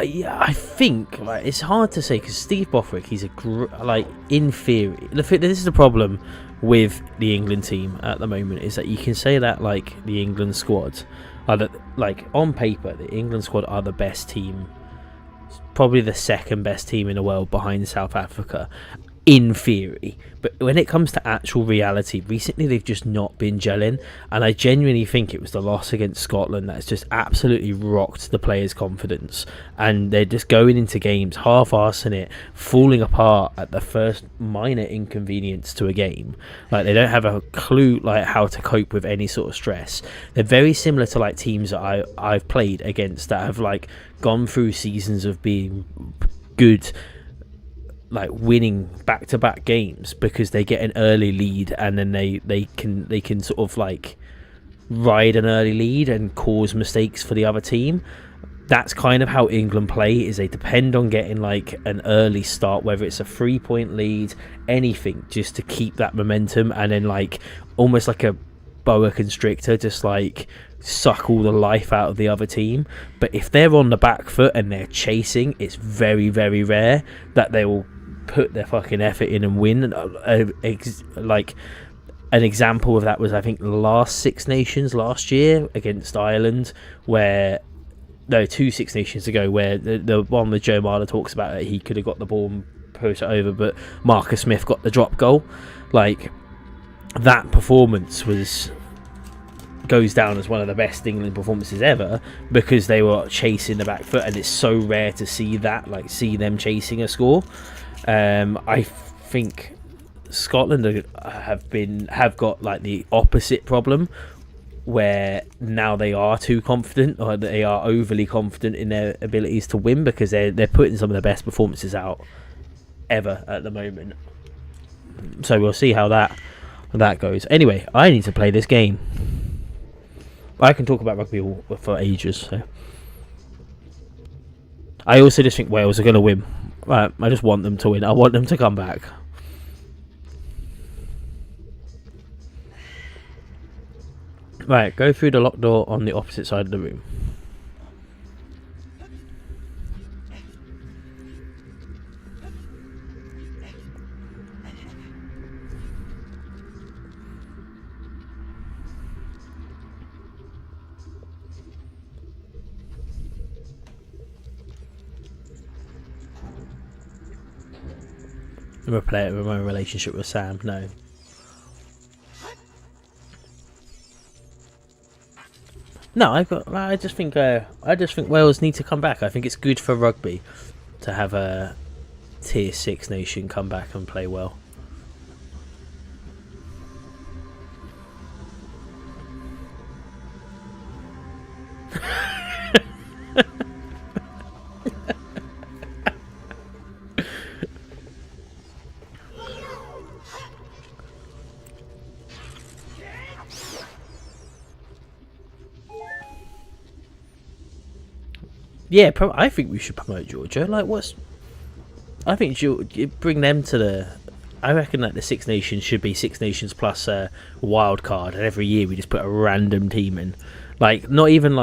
Speaker 1: Yeah, I think like it's hard to say because Steve Bothwick, he's like in theory. This is the problem with the England team at the moment, is that you can say that like the England squad are like on paper the England squad are the best team, probably the second best team in the world behind South Africa, in theory. But when it comes to actual reality, recently they've just not been gelling, and I genuinely think it was the loss against Scotland that's just absolutely rocked the players' confidence, and they're just going into games half-arsing it, falling apart at the first minor inconvenience to a game. Like they don't have a clue like how to cope with any sort of stress. They're very similar to like teams that I've played against that have like gone through seasons of being good, like winning back-to-back games because they get an early lead and then they can sort of like ride an early lead and cause mistakes for the other team. That's kind of how England play, is they depend on getting like an early start, whether it's a 3-point lead, anything, just to keep that momentum, and then like almost like a boa constrictor, just like suck all the life out of the other team. But if they're on the back foot and they're chasing, it's very, very rare that they will put their fucking effort in and win. Like an example of that was, I think, last Six Nations last year against Ireland, where no, 2 Six Nations ago, where the one with Joe Marler talks about it, he could have got the ball and pushed it over, but Marcus Smith got the drop goal. Like that performance goes down as one of the best England performances ever, because they were chasing the back foot, and it's so rare to see that, like see them chasing a score. I think Scotland have got like the opposite problem, where now they are too confident, or they are overly confident in their abilities to win, because they're putting some of the best performances out ever at the moment. So we'll see how that goes. Anyway, I need to play this game. I can talk about rugby for ages. So I also just think Wales are going to win. I just want them to win. I want them to come back. Right, go through the locked door on the opposite side of the room. Replay it with my relationship with Sam. No. No, I just think Wales need to come back. I think it's good for rugby to have a tier 6 nation come back and play well. Yeah, I think we should promote Georgia. Like, I think bring them to the. I reckon that the Six Nations should be Six Nations plus a wild card, and every year we just put a random team in. Like, not even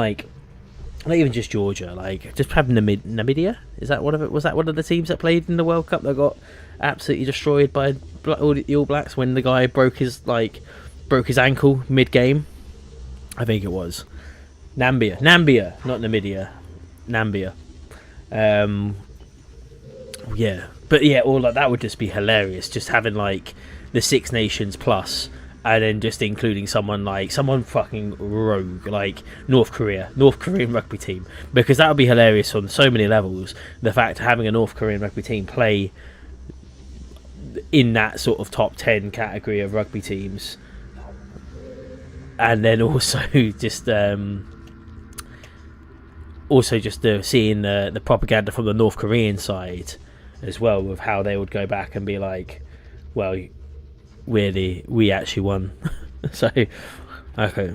Speaker 1: just Georgia. Like, just have Namibia. Is that one of it? Was that one of the teams that played in the World Cup that got absolutely destroyed by the All Blacks when the guy broke his ankle mid game? I think it was Nambia, not Namibia. Nambia. Yeah, but yeah, all like that would just be hilarious, just having like the Six Nations plus, and then just including someone fucking rogue like North Korean rugby team, because that would be hilarious on so many levels. The fact of having a North Korean rugby team play in that sort of top 10 category of rugby teams, and then also just seeing the propaganda from the North Korean side as well, with how they would go back and be like, well, we actually won. So, okay.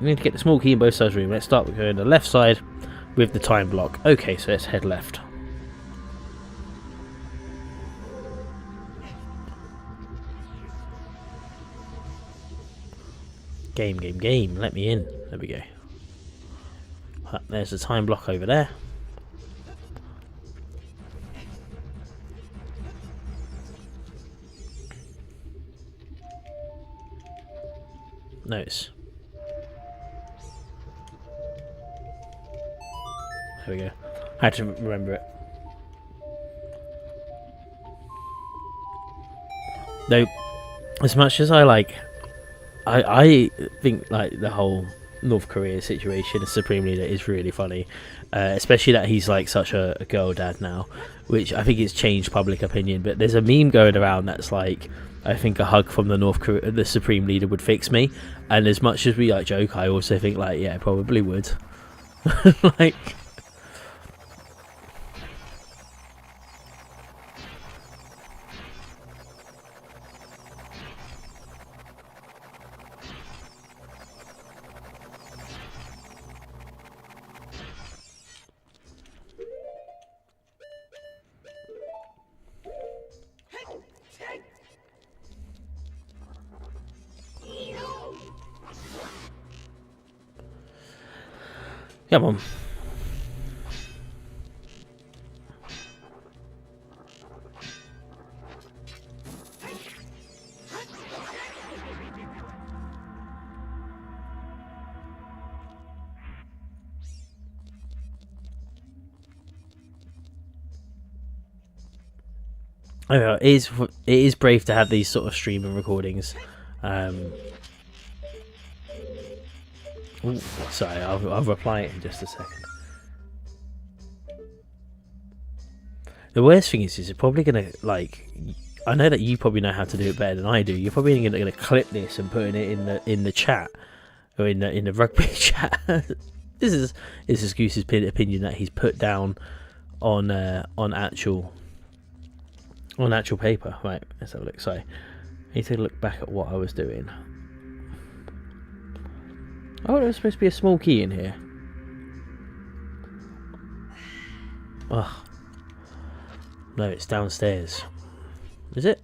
Speaker 1: We need to get the small key in both sides of the room. Let's start with going to the left side with the time block. Okay, so let's head left. Game. Let me in. There we go. There's the time block over there. Notice. There we go. I had to remember it. Though, as much as I think like the whole North Korea situation, the Supreme Leader, is really funny, especially that he's like such a girl dad now, which I think it's changed public opinion. But there's a meme going around that's like, I think a hug from the Supreme Leader would fix me. And as much as we like joke, I also think like, yeah, it probably would. Like. Come on. It is brave to have these sort of streaming recordings. Ooh, sorry, I'll reply it in just a second. The worst thing is it's probably gonna like. I know that you probably know how to do it better than I do. You're probably gonna clip this and putting it in the chat or in the rugby chat. This is Goose's opinion that he's put down on actual paper. Right, let's have a look. Sorry, I need to look back at what I was doing. Oh, there's supposed to be a small key in here. Ugh. No, it's downstairs. Is it?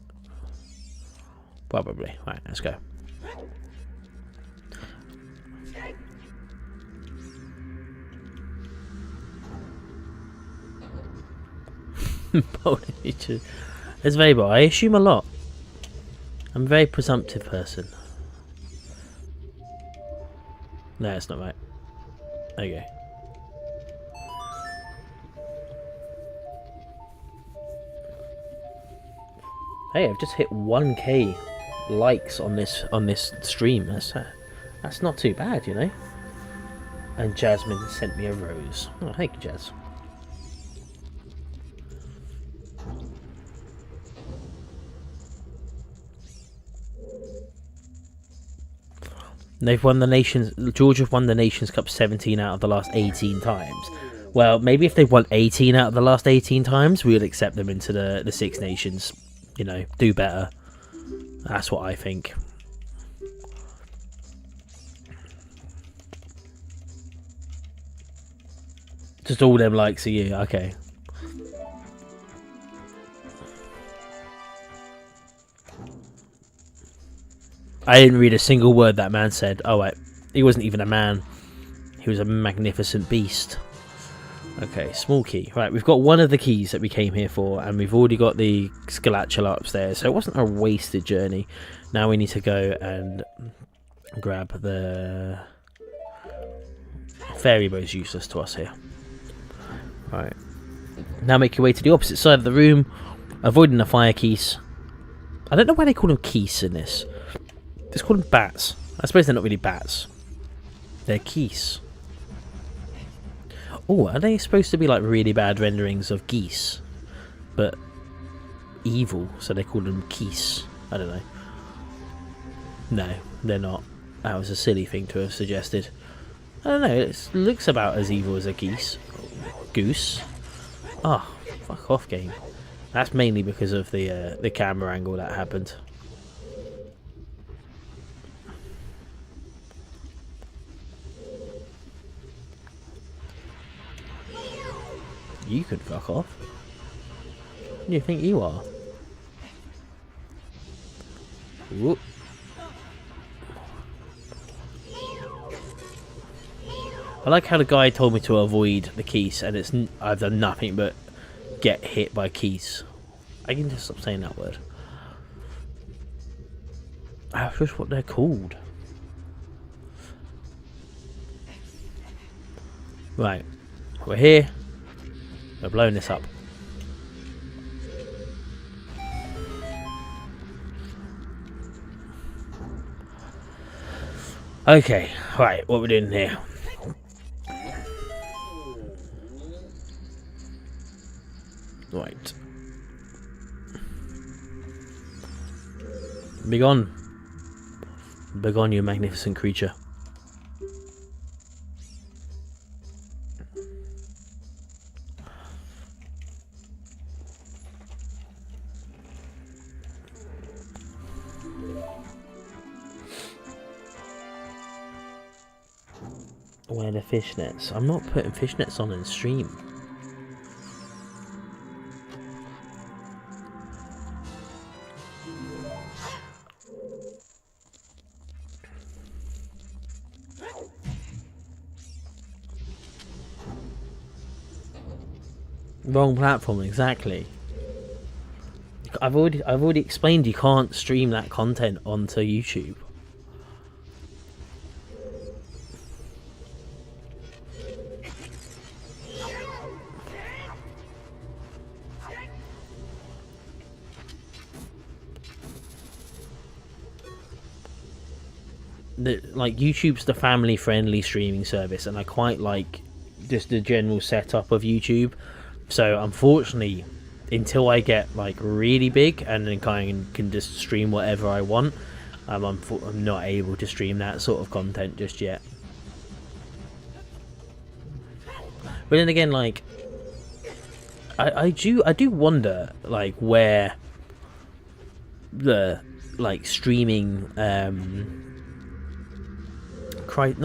Speaker 1: Probably. Right, let's go. It's very bad. I assume a lot. I'm a very presumptive person. No, it's not right. Okay. Hey, I've just hit 1k likes on this stream. That's not too bad, you know. And Jasmine sent me a rose. Oh, thank you, Jazz. They've won the nations. Georgia have won the Nations Cup 17 out of the last 18 times. Well, maybe if they won 18 out of the last 18 times, we would accept them into the Six Nations. You know, do better. That's what I think. Just all them likes of you. Okay. I didn't read a single word that man said. Oh, wait. He wasn't even a man. He was a magnificent beast. Okay, small key. Right, we've got one of the keys that we came here for, and we've already got the Scalatula upstairs, so it wasn't a wasted journey. Now we need to go and grab the fairy bow's useless to us here. Right. Now make your way to the opposite side of the room, avoiding the fire keys. I don't know why they call them keys in this. Let's call them bats. I suppose they're not really bats. They're geese. Oh, are they supposed to be like really bad renderings of geese? But evil, so they call them geese. I don't know. No, they're not. That was a silly thing to have suggested. I don't know, it looks about as evil as a geese. Goose. Oh, fuck off, game. That's mainly because of the camera angle that happened. You could fuck off. Who do you think you are? Whoop. I like how the guy told me to avoid the keys, and I've done nothing but get hit by keys. I can just stop saying that word. That's just what they're called. Right, we're here. We're blowing this up. Okay, right, what we're doing here. Right. Begone. Begone, you magnificent creature. Where are the fishnets? I'm not putting fishnets on in stream. Wrong platform, exactly. I've already explained you can't stream that content onto YouTube. Like, YouTube's the family-friendly streaming service, and I quite like just the general setup of YouTube. So unfortunately, until I get like really big and then can just stream whatever I want, I'm not able to stream that sort of content just yet. But then again, like, I do wonder like where the like streaming not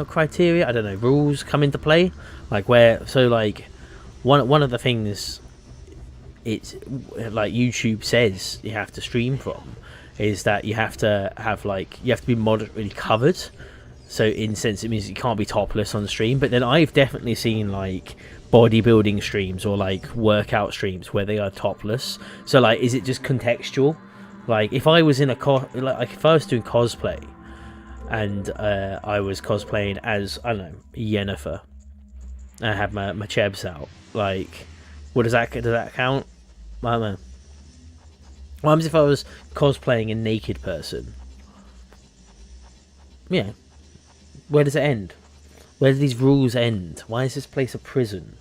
Speaker 1: criteria, I don't know, rules come into play, like where, so like one of the things it's like YouTube says you have to stream from is that you have to be moderately covered. So in sense it means you can't be topless on the stream. But then I've definitely seen like bodybuilding streams or like workout streams where they are topless. So like, is it just contextual? Like if I was in if I was doing cosplay and I was cosplaying as, I don't know, Yennefer, and I had my chebs out, like, does that count? I don't know. What happens if I was cosplaying a naked person? Yeah. Where does it end? Where do these rules end? Why is this place a prison?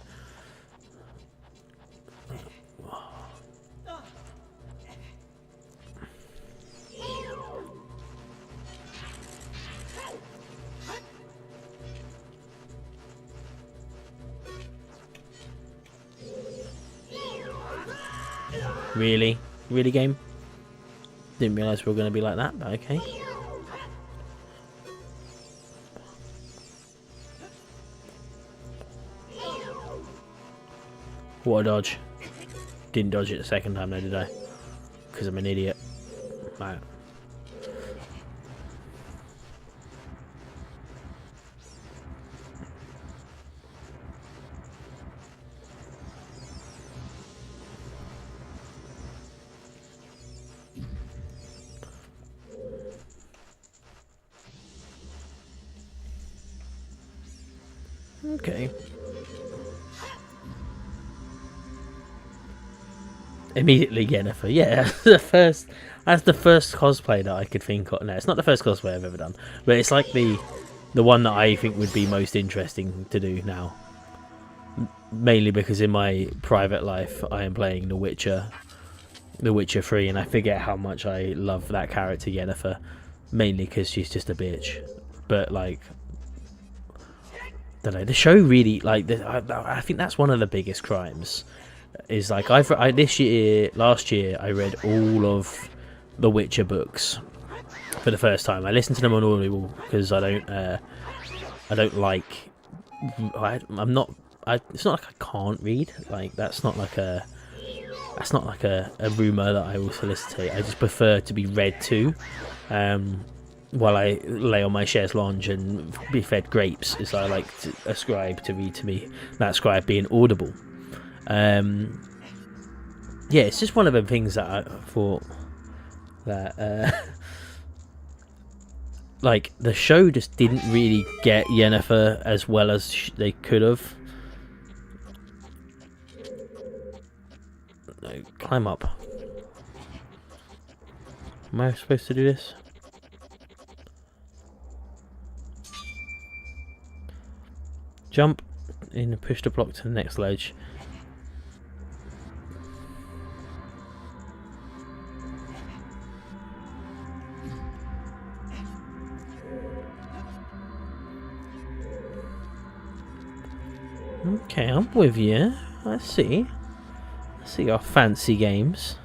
Speaker 1: Really? Really, game? Didn't realise we were going to be like that, but okay. What a dodge. Didn't dodge it the second time though, did I? Because I'm an idiot. Right. Okay. Immediately Yennefer. Yeah, that's the first cosplay that I could think of. No, it's not the first cosplay I've ever done, but it's like the one that I think would be most interesting to do now. Mainly because in my private life I am playing The Witcher 3, and I forget how much I love that character Yennefer, mainly because she's just a bitch. But like, I don't know, the show really, like, I think that's one of the biggest crimes. Is like, last year I read all of the Witcher books for the first time. I listened to them on Audible because I don't like, I'm not, it's not like I can't read, like that's not like a rumor that I will solicitate. I just prefer to be read to. while I lay on my chaise lounge and be fed grapes, as I like to ascribe to read to me. That scribe being audible. Yeah, it's just one of the things that I thought that like the show just didn't really get Yennefer as well as they could have. No, climb up. Am I supposed to do this? Jump in and push the block to the next ledge. Okay, I'm with you. I see your fancy games.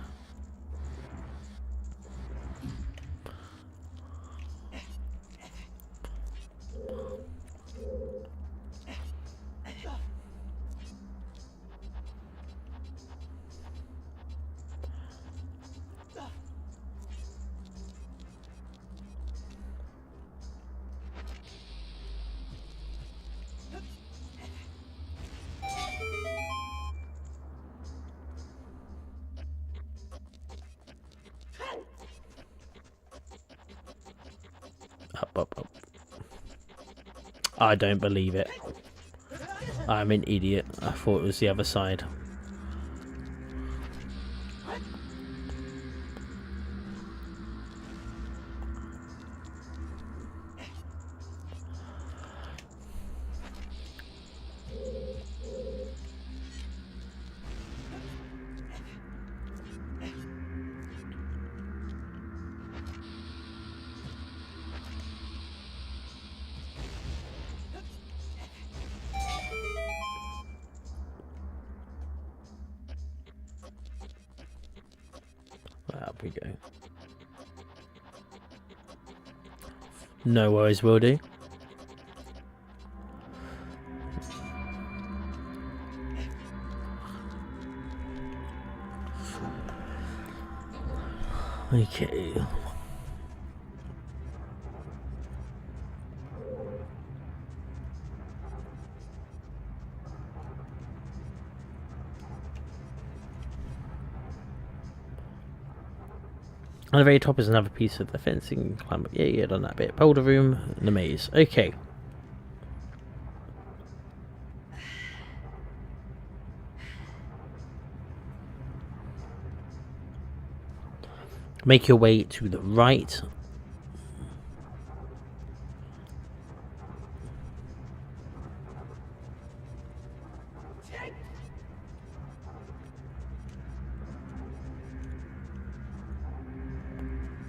Speaker 1: Up. I don't believe it. I'm an idiot. I thought it was the other side. Up we go. No worries, will do. Okay. On the very top is another piece of the fencing. Climb up. Yeah, done that bit. Boulder room and the maze. Okay. Make your way to the right.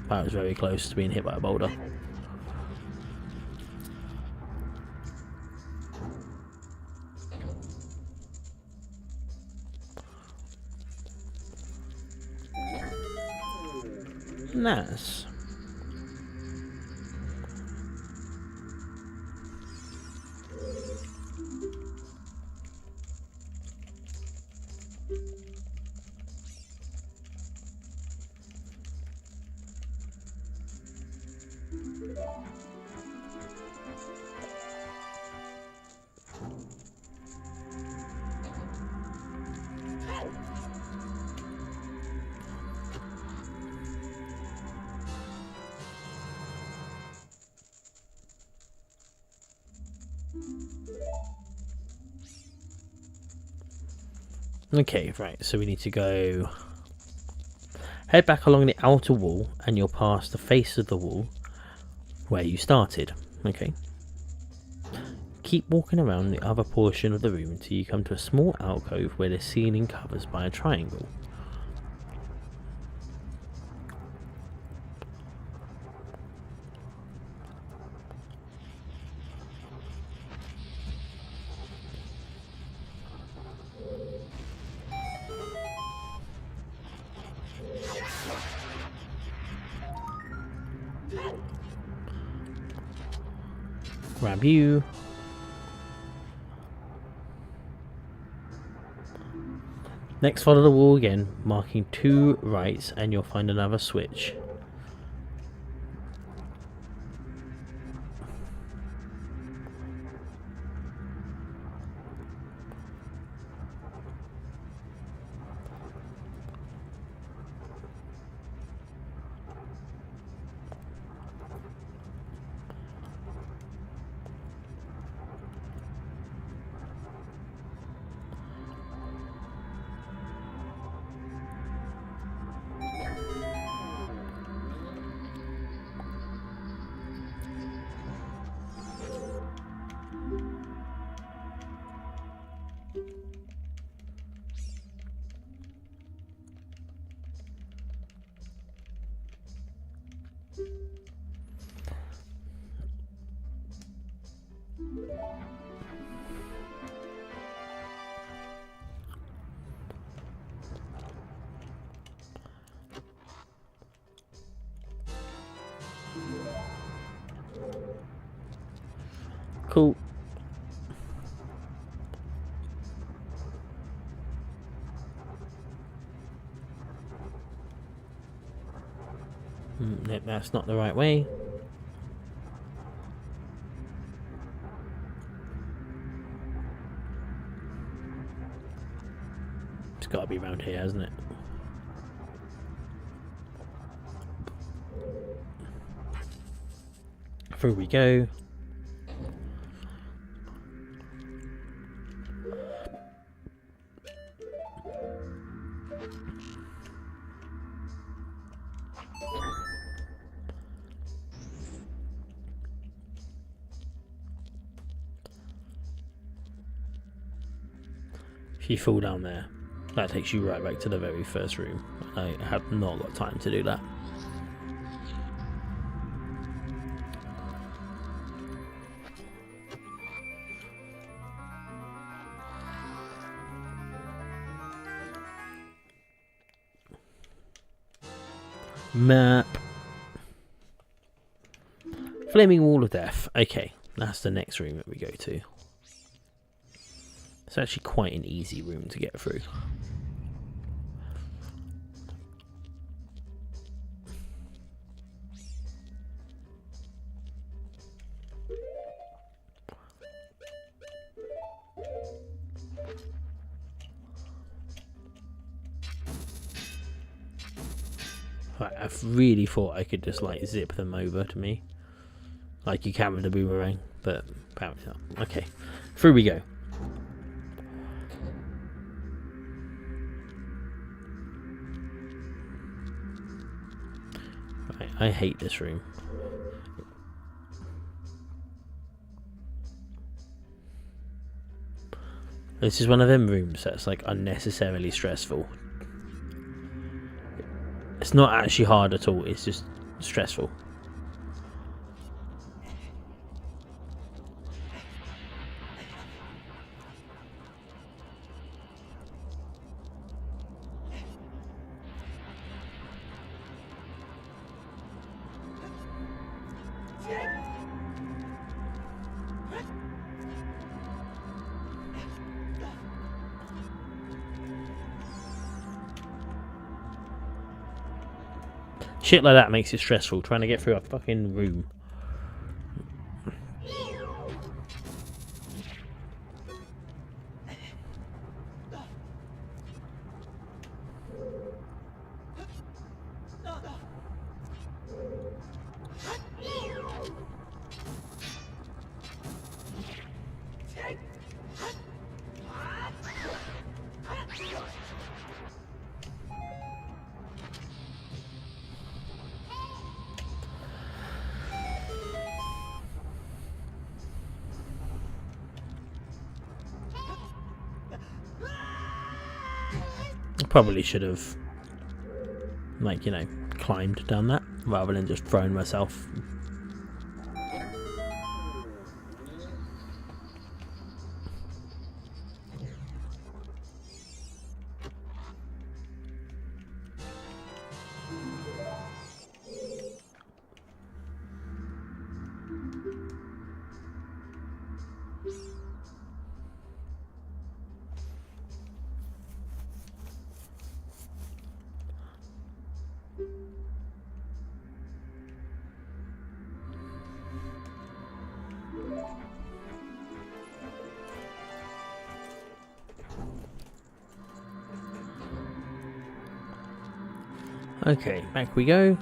Speaker 1: That was very close to being hit by a boulder. Nice. Okay, right, so we need to go... Head back along the outer wall and you'll pass the face of the wall where you started. Okay. Keep walking around the other portion of the room until you come to a small alcove where the ceiling covers by a triangle. Grab you. Next, follow the wall again, marking 2 rights, and you'll find another switch. Cool. Nope, that's not the right way. It's got to be around here, hasn't it? Through we go. If you fall down there, that takes you right back to the very first room. I have not got time to do that. Map. Flaming Wall of Death. Okay, that's the next room that we go to. It's actually quite an easy room to get through. Right, I really thought I could just like zip them over to me, like you can with the boomerang, but apparently not. Okay, through we go. Right, I hate this room. This is one of them rooms that's like unnecessarily stressful. It's not actually hard at all, it's just stressful. Shit like that makes it stressful, trying to get through a fucking room. Probably should have, like, you know, climbed down that rather than just throwing myself. Okay, back we go.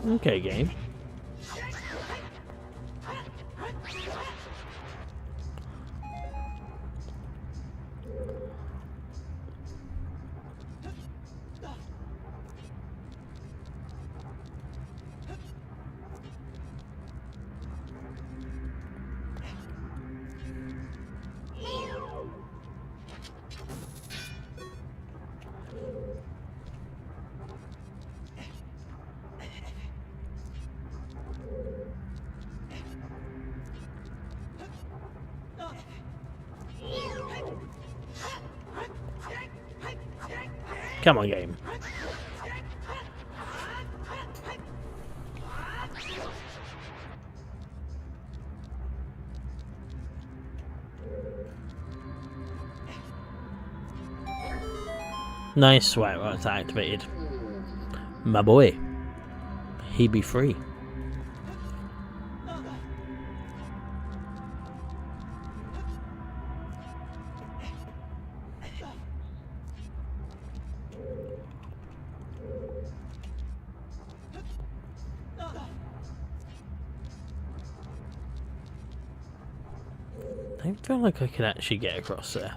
Speaker 1: Okay, game. Come on, game. Nice. Right, it's activated. My boy. He be free. I don't feel like I can actually get across there.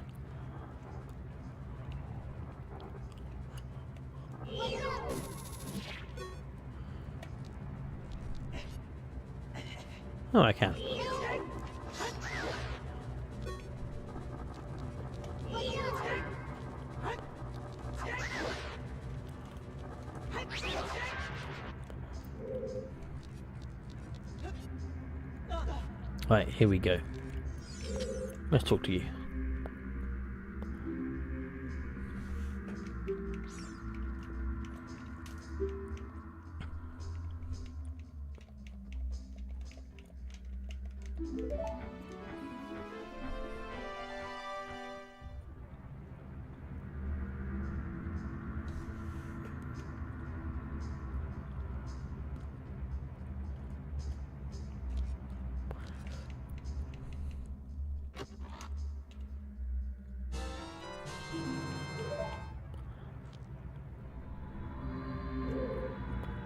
Speaker 1: Oh, I can. Right, here we go. Let's talk to you.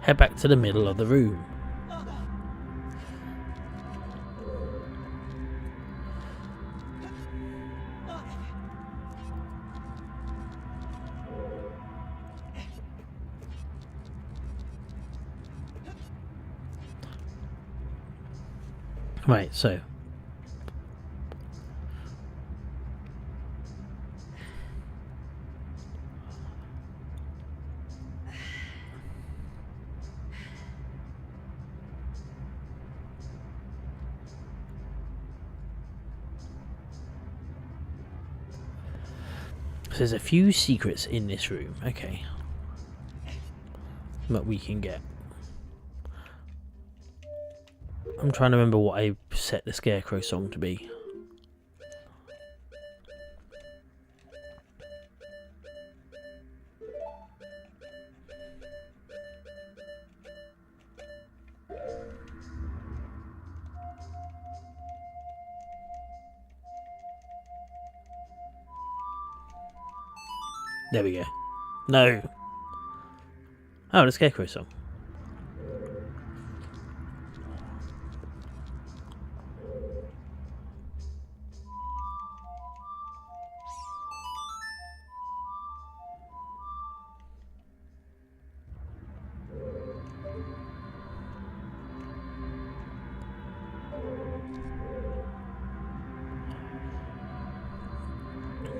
Speaker 1: Head back to the middle of the room. Right, so there's a few secrets in this room. Okay, that we can get. I'm trying to remember what I set the Scarecrow song to be. There we go. No. Oh, the Scarecrow song.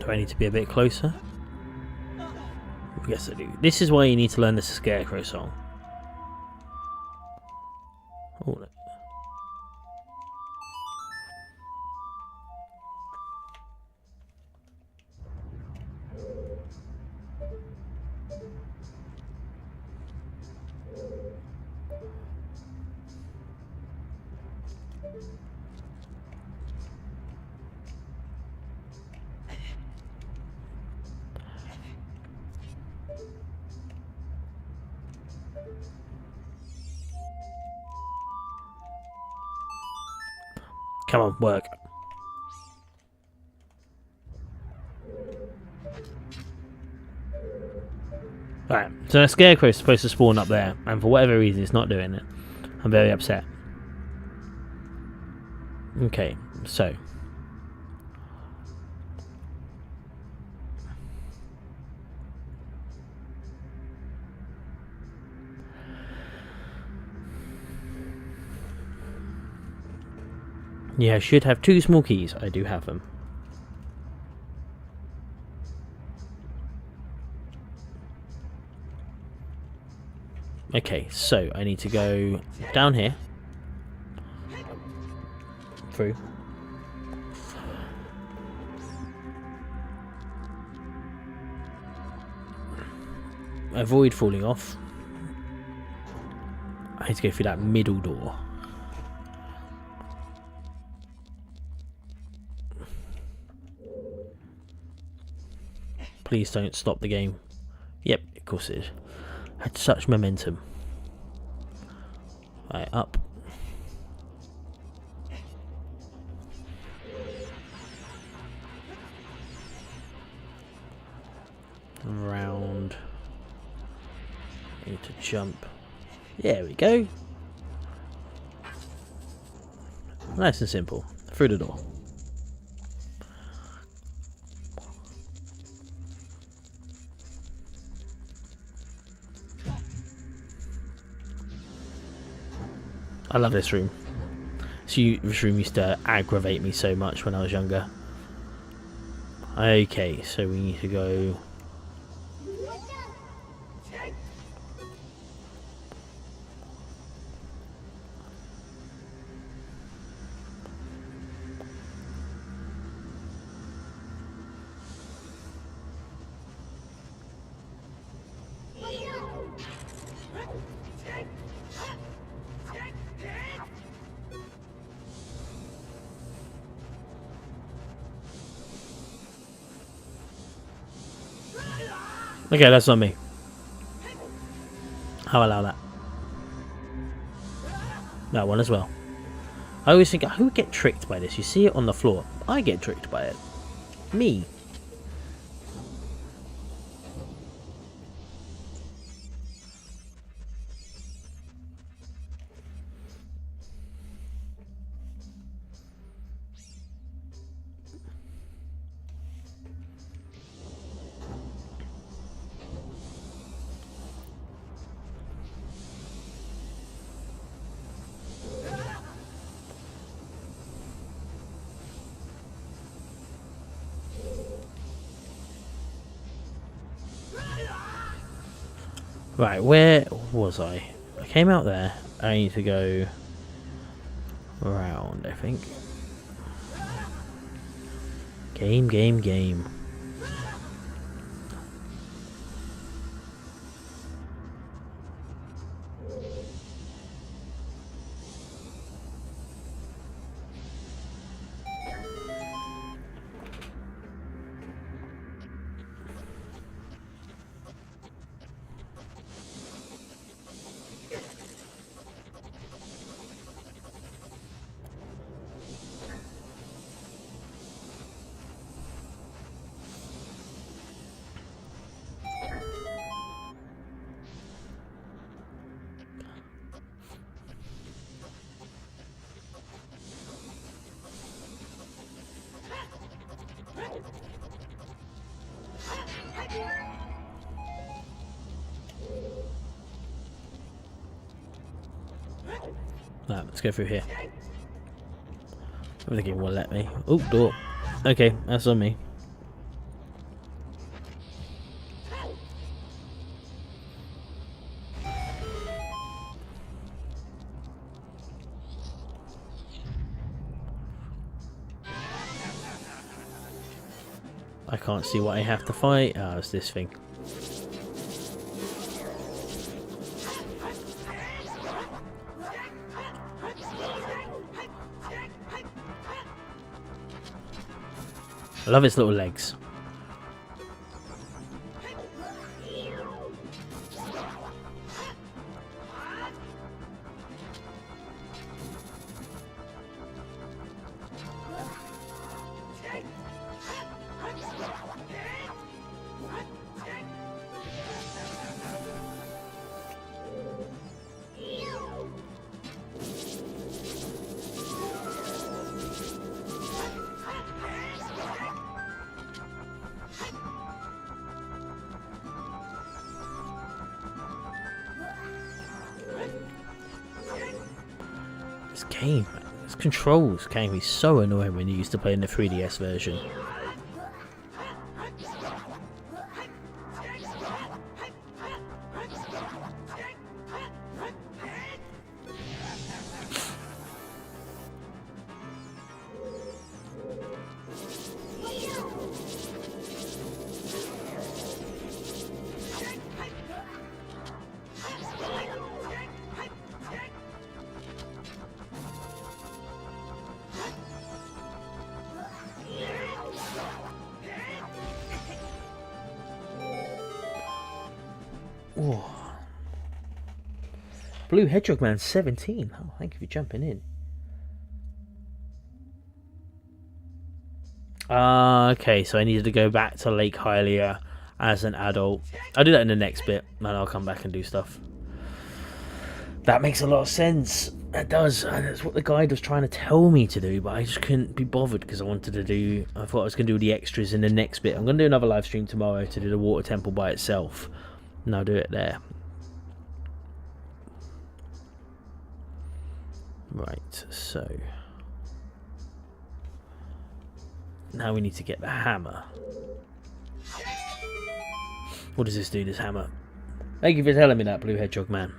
Speaker 1: Do I need to be a bit closer? Yes, I do. This is why you need to learn the Scarecrow song. Oh, no. Come on, work. Right, so a Scarecrow is supposed to spawn up there, and for whatever reason it's not doing it. I'm very upset. Okay, so yeah, I should have 2 small keys. I do have them. Okay, so I need to go down here. Through. avoid falling off. I need to go through that middle door. Please don't stop the game. Yep, of course it is. Had such momentum. Right, up. Round. Need to jump. There we go. Nice and simple. Through the door. I love this room. This room used to aggravate me so much when I was younger. Okay, so we need to go... Okay, that's on me. I'll allow that. That one as well. I always think, who would get tricked by this? You see it on the floor. I get tricked by it. Me. Right, where was I? I came out there. I need to go around, I think. Game. Right, let's go through here. I think it will let me. Oh, door. Okay, that's on me. I can't see what I have to fight. Ah, it's this thing. I love its little legs. This controls can be so annoying when you used to play in the 3DS version. Oh. Blue Hedgehog Man 17. Oh, thank you for jumping in. Okay, so I needed to go back to Lake Hylia as an adult. I'll do that in the next bit, and I'll come back and do stuff. That makes a lot of sense. That does. And that's what the guide was trying to tell me to do, but I just couldn't be bothered because I thought I was going to do the extras in the next bit. I'm going to do another live stream tomorrow to do the water temple by itself, and I'll do it there. Right, so now we need to get the hammer. What does this do, this hammer? Thank you for telling me that, Blue Hedgehog Man.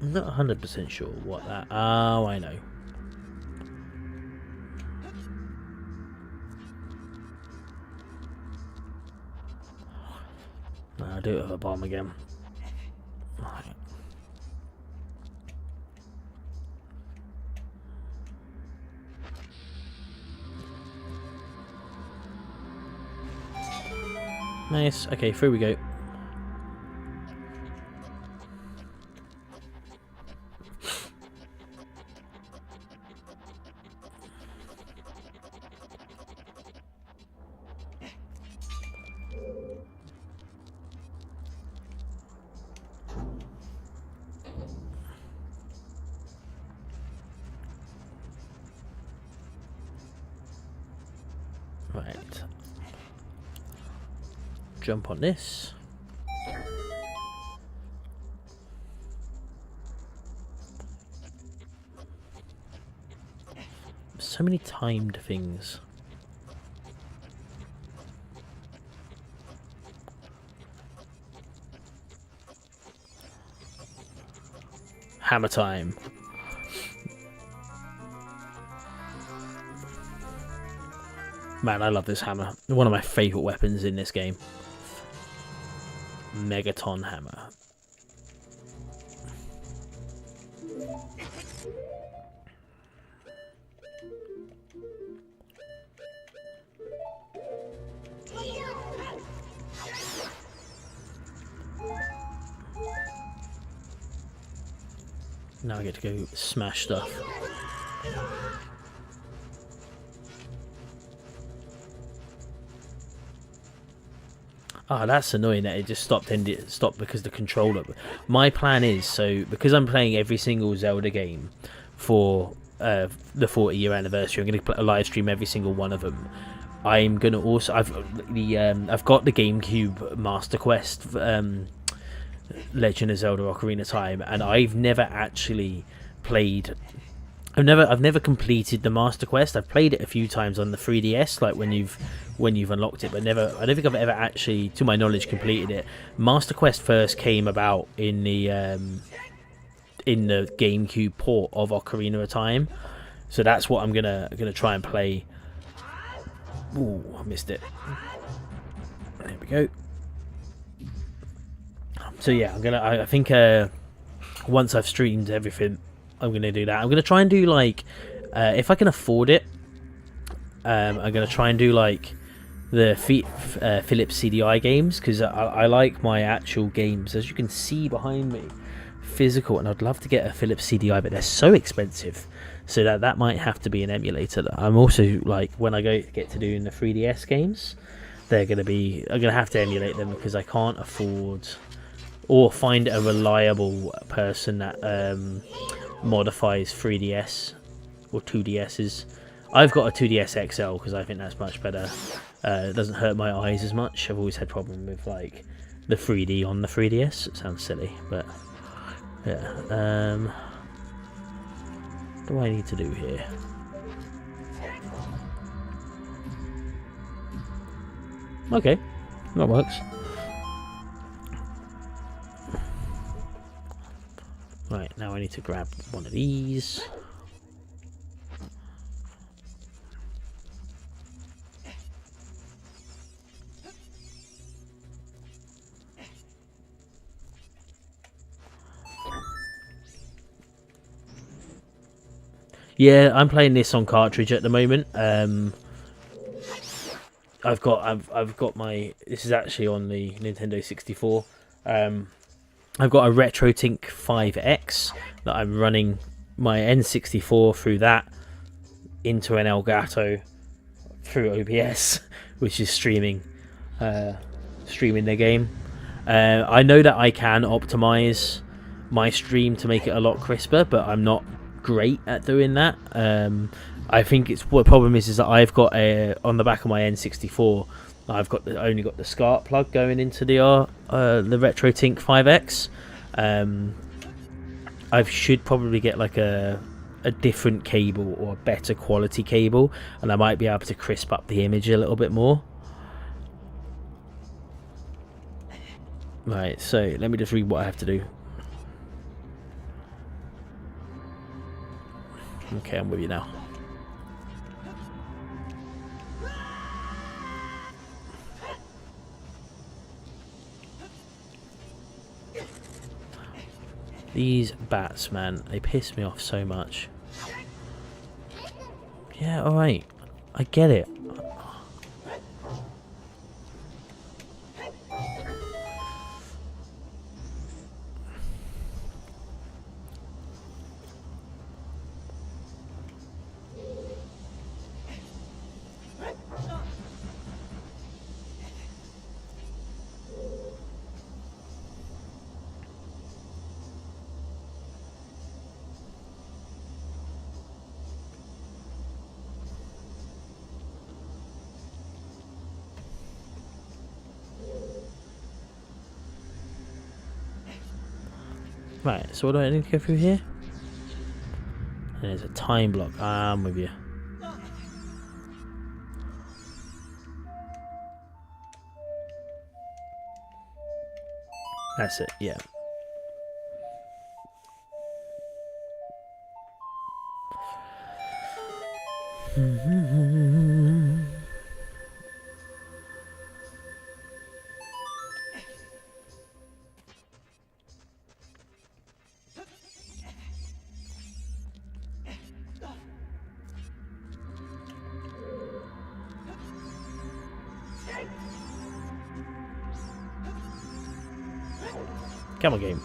Speaker 1: I'm not 100% sure what that... Oh, I know. I'll do it with a bomb again. Right. Nice. Okay, through we go. Right. Jump on this. So many timed things. Hammer time. Man, I love this hammer. One of my favourite weapons in this game. Megaton hammer. Now I get to go smash stuff. Ah, that's annoying that it just stopped and it stopped because the controller. My plan is, so because I'm playing every single Zelda game for the 40-year anniversary, I'm going to live stream every single one of them. I'm going to also I've got the GameCube Master Quest Legend of Zelda Ocarina of Time, and I've never actually played. I've never completed the Master Quest. I've played it a few times on the 3DS, like when you've unlocked it, but never. I don't think I've ever actually, to my knowledge, completed it. Master Quest first came about in the GameCube port of Ocarina of Time, so that's what I'm gonna try and play. Ooh, I missed it. There we go. So yeah, I think once I've streamed everything, I'm gonna do that. I'm gonna try and do like, if I can afford it, I'm gonna try and do like the Philips CDI games, because I like my actual games, as you can see behind me, physical, and I'd love to get a Philips CDI, but they're so expensive, so that might have to be an emulator. I'm also like, when I get to doing the 3DS games, I'm gonna have to emulate them, because I can't afford or find a reliable person that modifies 3DS or 2DSs. I've got a 2DS XL because I think that's much better. It doesn't hurt my eyes as much. I've always had problem with like the 3D on the 3DS. It sounds silly, but yeah. What do I need to do here? Okay, that works. Right, now I need to grab one of these. Yeah, I'm playing this on cartridge at the moment. I've got my. This is actually on the Nintendo 64. I've got a Retro Tink 5X that I'm running my N64 through that into an Elgato through OBS, which is streaming the game. I know that I can optimize my stream to make it a lot crisper, but I'm not great at doing that. I think it's what the problem is that I've got on the back of my N64. I've only got the SCART plug going into the Retro Tink 5X. I should probably get like a different cable or a better quality cable, and I might be able to crisp up the image a little bit more. Right, so let me just read what I have to do. Okay, I'm with you now. These bats, man, they piss me off so much. Yeah, alright. I get it. Right, so what do I need to go through here? And there's a time block. I'm with you. That's it, yeah. Come on, game.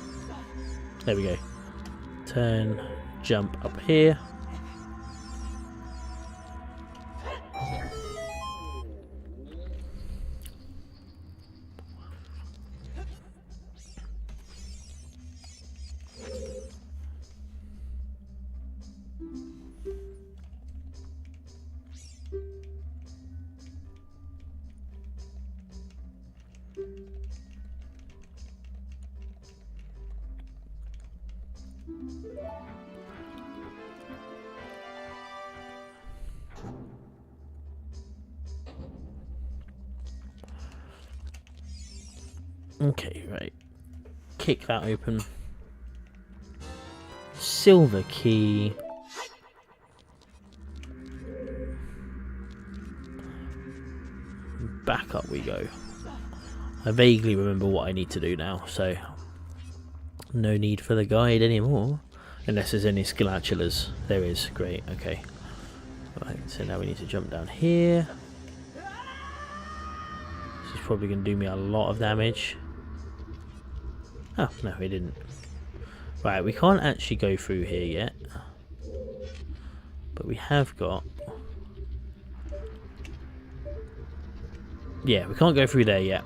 Speaker 1: There we go. Turn, jump up here. Okay, right. Kick that open. Silver key. Back up we go. I vaguely remember what I need to do now, so no need for the guide anymore. Unless there's any skelantulas. There is. Great, okay. Right, so now we need to jump down here. This is probably going to do me a lot of damage. Oh, no, it didn't. Right, we can't actually go through here yet. But we have got... Yeah, we can't go through there yet.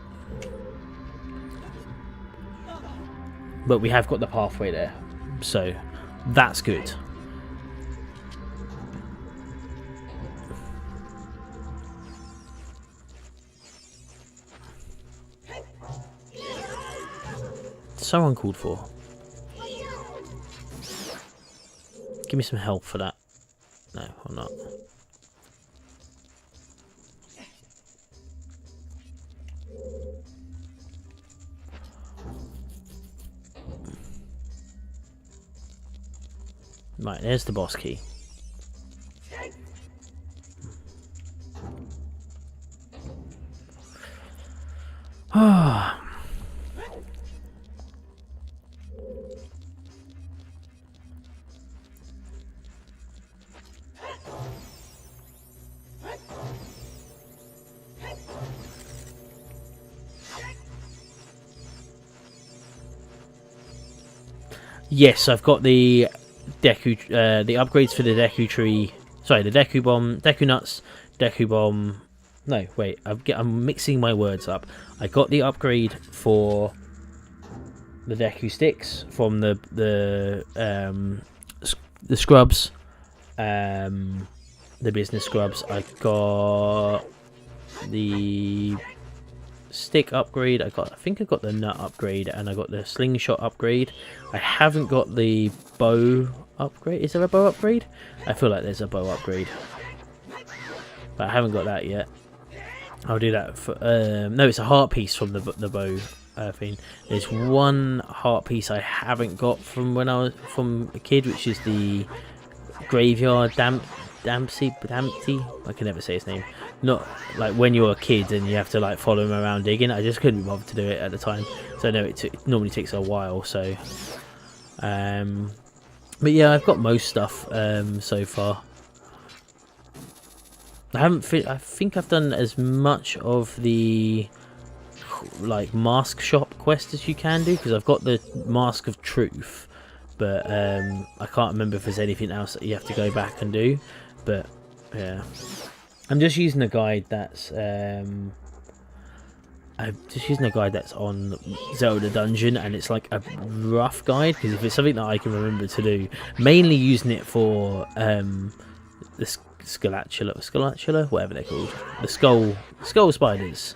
Speaker 1: But we have got the pathway there. So, that's good. So uncalled for. Give me some help for that. No, I'm not. Right, there's the boss key. Ah. Yes, I've got the the upgrades for the Deku tree. Sorry, the Deku bomb, Deku nuts, Deku bomb. No, wait, I'm mixing my words up. I got the upgrade for the Deku sticks from the scrubs, the business scrubs. I got the stick upgrade. I think I got the nut upgrade, and I got the slingshot upgrade. I haven't got the bow upgrade. Is there a bow upgrade? I feel like there's a bow upgrade, but I haven't got that yet. I'll do that for no, it's a heart piece from the bow thing. There's one heart piece I haven't got from when I was a kid, which is the graveyard Dampsy. I can never say his name. Not like when you're a kid and you have to like follow him around digging. I just couldn't be bothered to do it at the time, so I know it normally takes a while. So, but yeah, I've got most stuff so far. I think I've done as much of the like mask shop quest as you can do, because I've got the Mask of Truth, but I can't remember if there's anything else that you have to go back and do. But yeah, I'm just using a guide that's on Zelda Dungeon, and it's like a rough guide, because if it's something that I can remember to do, mainly using it for the Scalatula, whatever they're called, the skull spiders.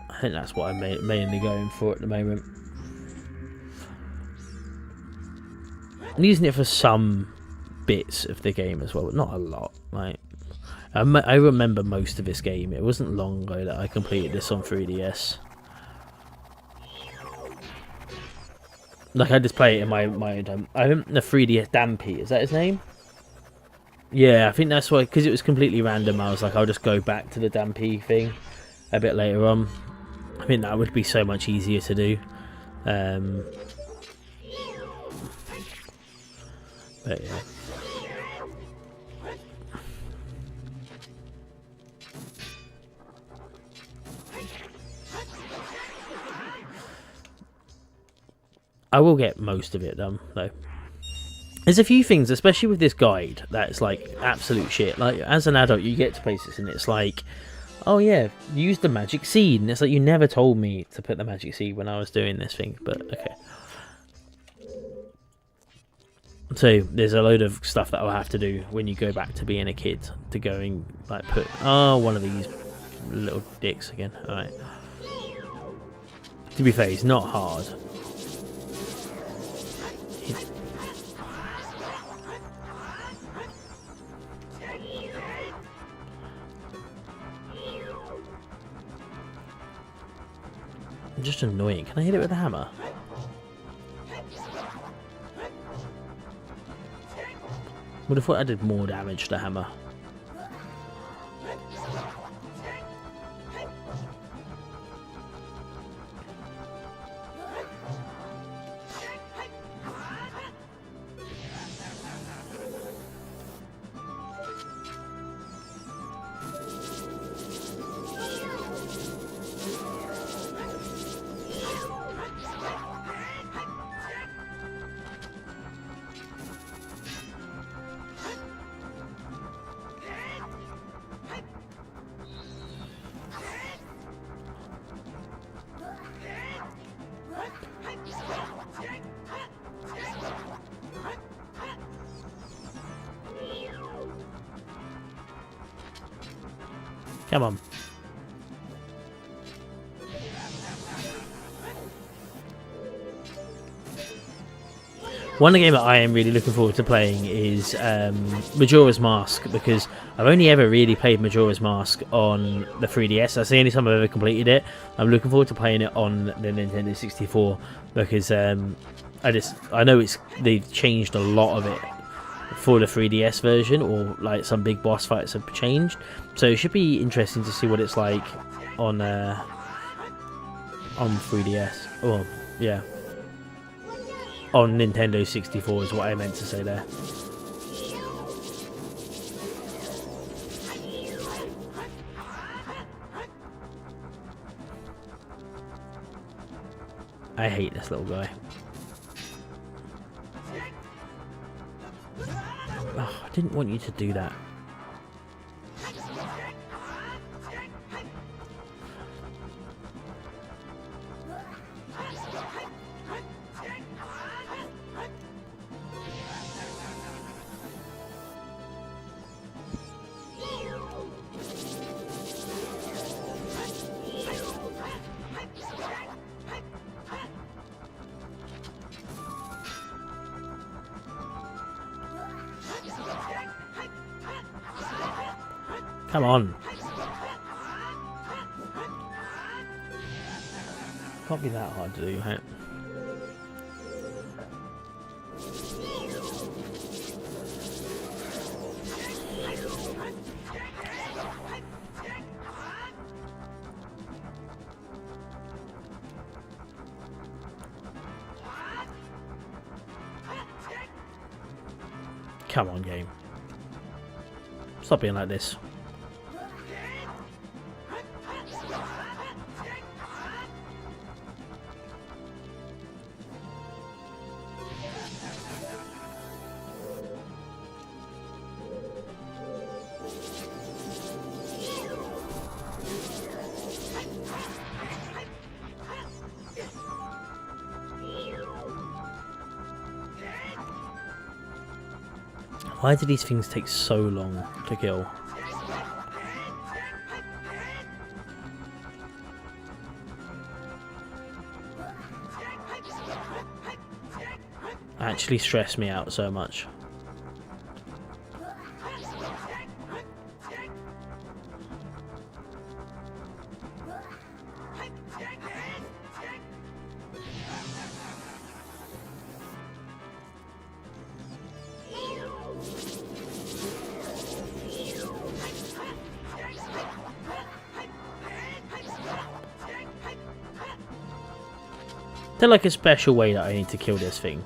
Speaker 1: I think that's what I'm mainly going for at the moment. I'm using it for some bits of the game as well, but not a lot. Like I remember most of this game. It wasn't long ago that I completed this on 3DS. Like I just play it in my I think the 3DS Dampy, is that his name? Yeah, I think that's why, because it was completely random. I was like, I'll just go back to the Dampy thing a bit later on. I think that would be so much easier to do. But yeah. I will get most of it done, though. There's a few things, especially with this guide, that's like absolute shit. Like, as an adult, you get to places and it's like, oh yeah, use the magic seed. And it's like, you never told me to put the magic seed when I was doing this thing, but okay. So, there's a load of stuff that I'll have to do when you go back to being a kid, to go and like put, oh, one of these little dicks again. Alright. To be fair, it's not hard. Just annoying. Can I hit it with a hammer? Would have thought I did more damage to the hammer. Come on. One game that I am really looking forward to playing is Majora's Mask, because I've only ever really played Majora's Mask on the 3DS. That's the only time I've ever completed it. I'm looking forward to playing it on the Nintendo 64, because I know they've changed a lot of it for the 3DS version, or like some big boss fights have changed, so it should be interesting to see what it's like on 3DS. Oh yeah, on Nintendo 64 is what I meant to say there. I hate this little guy. I didn't want you to do that. Come on. Can't be that hard to do, right? Come on, game. Stop being like this. Why do these things take so long to kill? Actually stress me out so much. Is there like a special way that I need to kill this thing?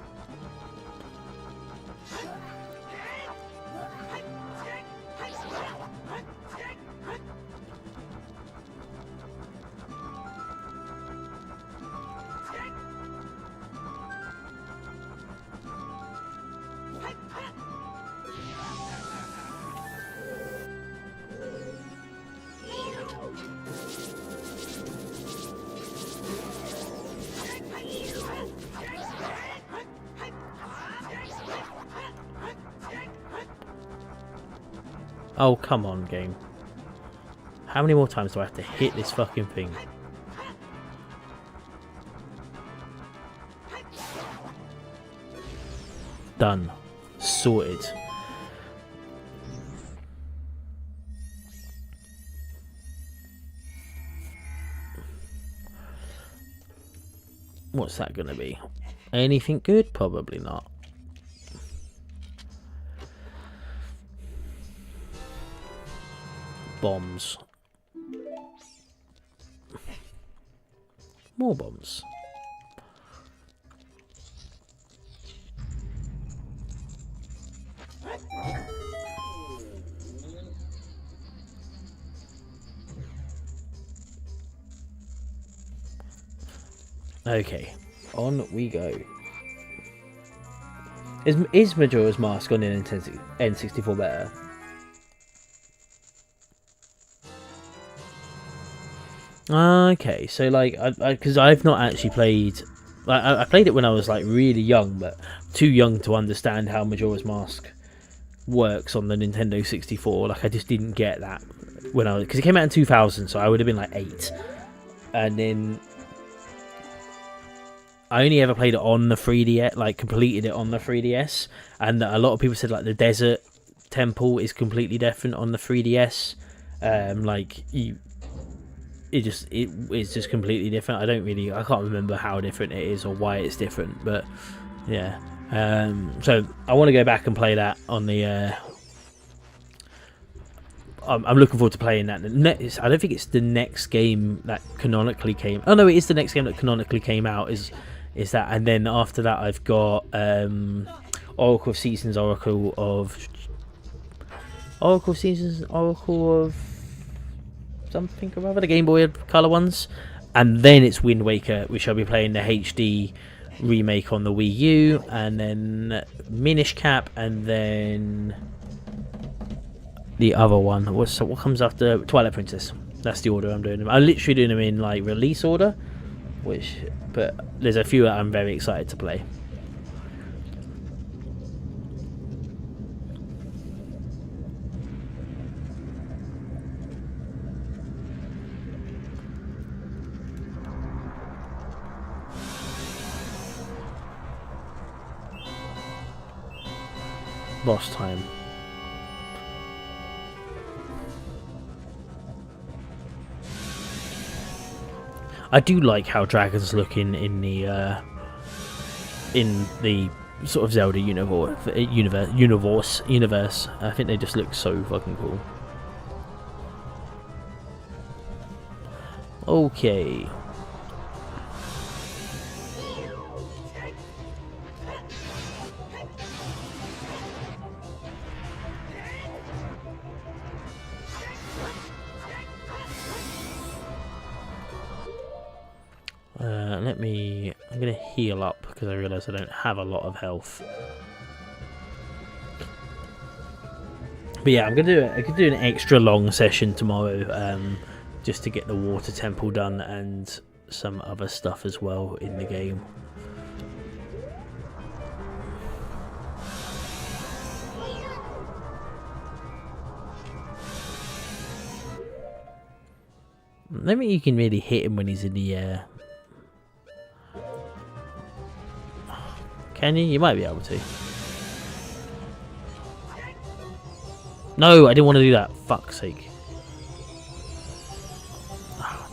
Speaker 1: Oh, come on, game. How many more times do I have to hit this fucking thing? Done. Sorted. What's that gonna be? Anything good? Probably not. Bombs. More bombs. Okay, on we go. Is Majora's Mask on the N64 better? Okay, so like, because I've not actually played. I played it when I was like really young, but too young to understand how Majora's Mask works on the Nintendo 64. Like, I just didn't get that when because it came out in 2000, so I would have been like 8, and then I only ever played it on the 3DS, like completed it on the 3DS, and a lot of people said like the desert temple is completely different on the 3DS. It's just completely different. I can't remember how different it is or why it's different, but yeah. So I want to go back and play that on the. I'm looking forward to playing that. I don't think it's the next game that canonically came. Oh no, it is the next game that canonically came out. Is that? And then after that, I've got Oracle of Seasons, Oracle of something or other, the Game Boy Color ones, and then it's Wind Waker, which I'll be playing the HD remake on the Wii U, and then Minish Cap, and then the other one. What comes after Twilight Princess? That's the order I'm doing them. I'm literally doing them in like release order, but there's a few that I'm very excited to play. Boss time. I do like how dragons look in the sort of Zelda universe. I think they just look so fucking cool. Okay. I'm gonna heal up because I realise I don't have a lot of health. But yeah, I could do an extra long session tomorrow, just to get the water temple done and some other stuff as well in the game. I don't think you can really hit him when he's in the air. Can you? You might be able to. No, I didn't want to do that. Fuck's sake.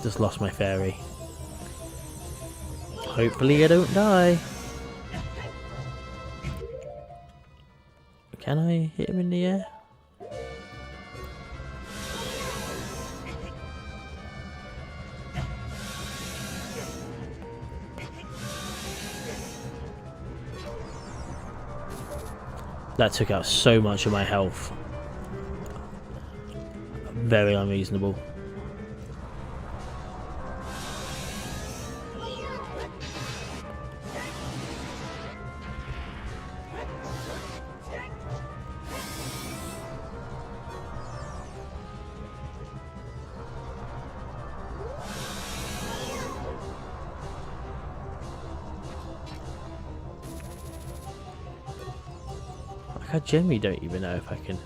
Speaker 1: Just lost my fairy. Hopefully I don't die. Can I hit him in the air? That took out so much of my health. Very unreasonable. I generally don't even know if I can.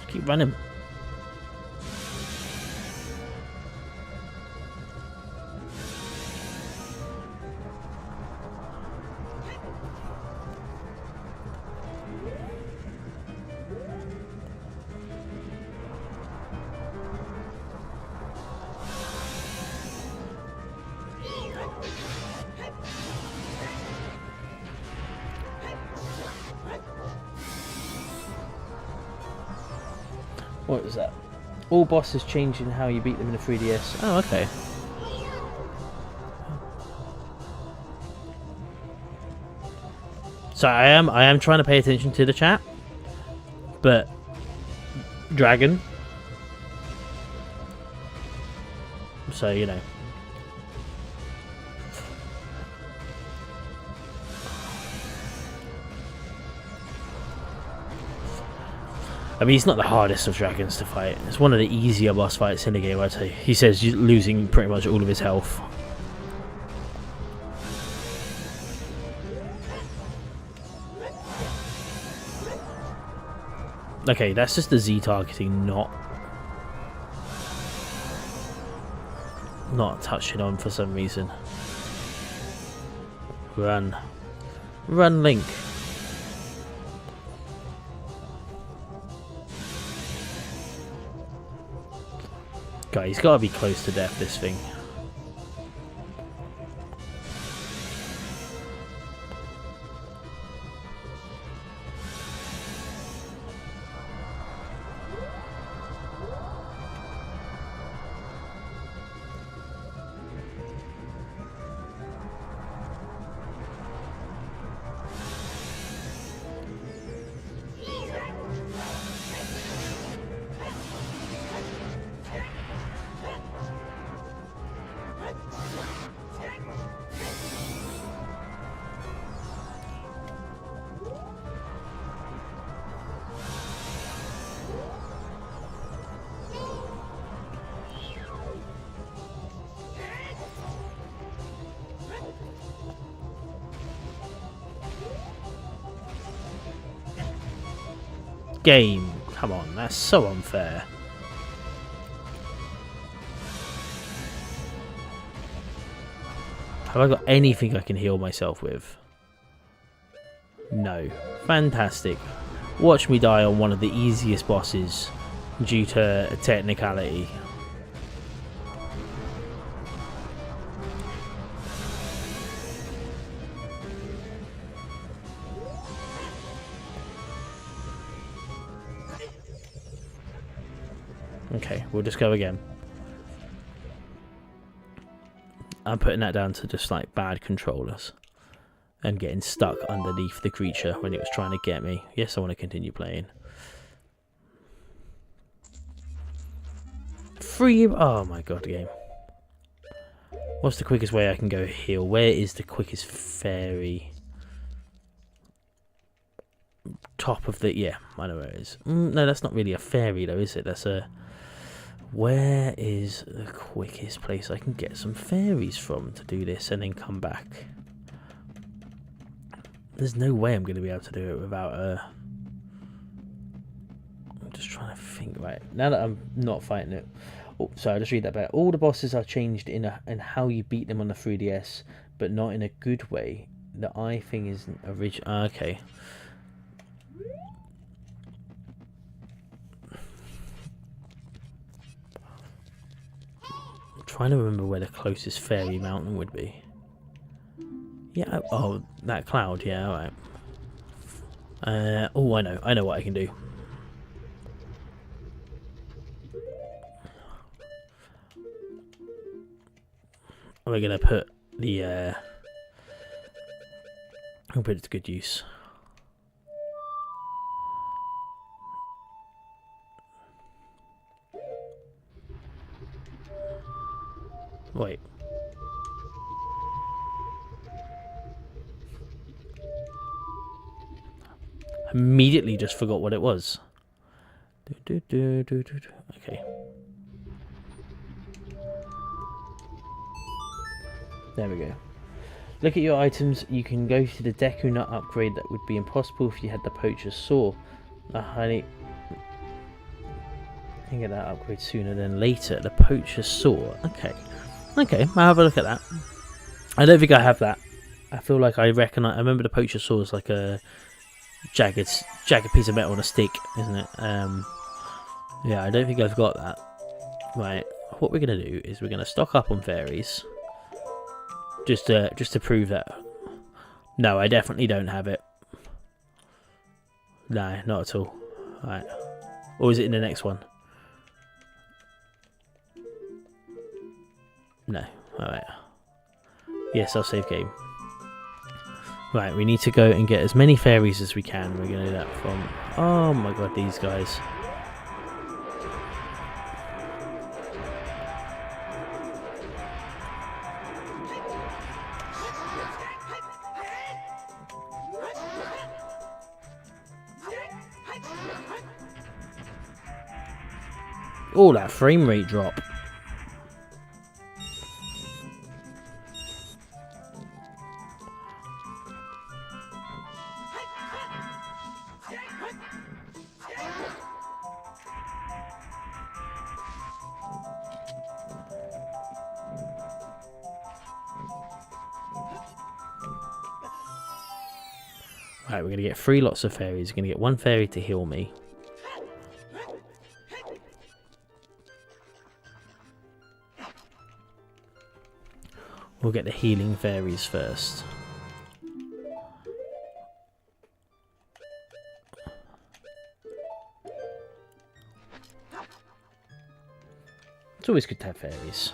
Speaker 1: Keep running. What is that? All bosses changing how you beat them in the 3DS. Oh, okay. So I am trying to pay attention to the chat, but dragon. So you know. I mean, he's not the hardest of dragons to fight. It's one of the easier boss fights in the game, I'd say. He says he's losing pretty much all of his health. Okay, that's just the Z targeting, not touching on for some reason. Run. Run, Link. God, he's got to be close to death, this thing. Game. Come on, that's so unfair. Have I got anything I can heal myself with? No. Fantastic. Watch me die on one of the easiest bosses due to a technicality. Okay, we'll just go again. I'm putting that down to just like bad controllers and getting stuck underneath the creature when it was trying to get me. Yes, I want to continue playing. Free. Oh my god, game. What's the quickest way I can go heal? Where is the quickest fairy? Top of the. Yeah, I know where it is. No, that's not really a fairy though, is it? That's a. Where is the quickest place I can get some fairies from to do this and then come back? There's no way I'm going to be able to do it without a... I'm just trying to think, right. Now that I'm not fighting it... Oh, sorry, I'll just read that back. All the bosses are changed in how you beat them on the 3DS, but not in a good way. The eye thing isn't original. Okay. Trying to remember where the closest fairy mountain would be. Yeah, oh, that cloud, yeah, alright. Oh, I know what I can do. We're gonna put the, I'll put it to good use. Wait. Immediately just forgot what it was. Okay. There we go. Look at your items. You can go to the Deku Nut upgrade. That would be impossible if you had the Poacher's Saw. I can get that upgrade sooner than later. The Poacher's Saw. Okay. Okay, I'll have a look at that. I don't think I have that. I feel like I remember the Poacher's Saw is like a jagged piece of metal on a stick, isn't it? Yeah, I don't think I've got that. Right, what we're gonna do is we're gonna stock up on fairies, just to prove that. No, I definitely don't have it. No, not at all. Right, or is it in the next one? No. Alright. Yes, I'll save game. Right, we need to go and get as many fairies as we can. We're going to do that from... Oh my god, these guys. Oh, that frame rate drop. Right, we're going to get 3 lots of fairies. We're going to get 1 fairy to heal me. We'll get the healing fairies first. It's always good to have fairies.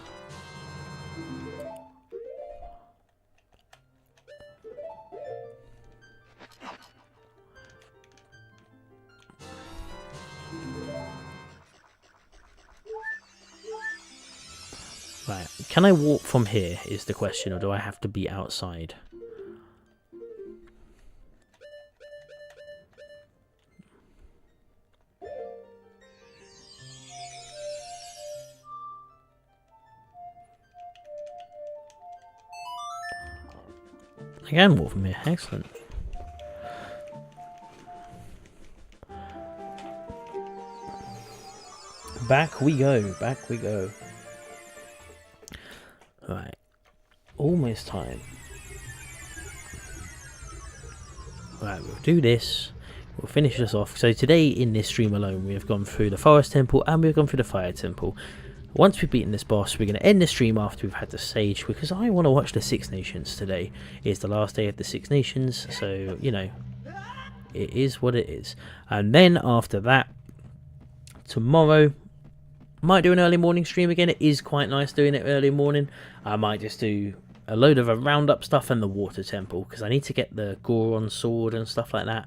Speaker 1: Right, can I walk from here is the question, or do I have to be outside? I can walk from here, excellent. Back we go, back we go. Right, almost time. Right, we'll do this. We'll finish this off. So today in this stream alone, we have gone through the Forest Temple and we've gone through the Fire Temple. Once we've beaten this boss, we're going to end the stream after we've had the sage, because I want to watch the Six Nations today. It's the last day of the Six Nations, so, you know, it is what it is. And then after that, tomorrow, might do an early morning stream again. It is quite nice doing it early morning. I might just do a load of a roundup stuff and the water temple, because I need to get the Goron sword and stuff like that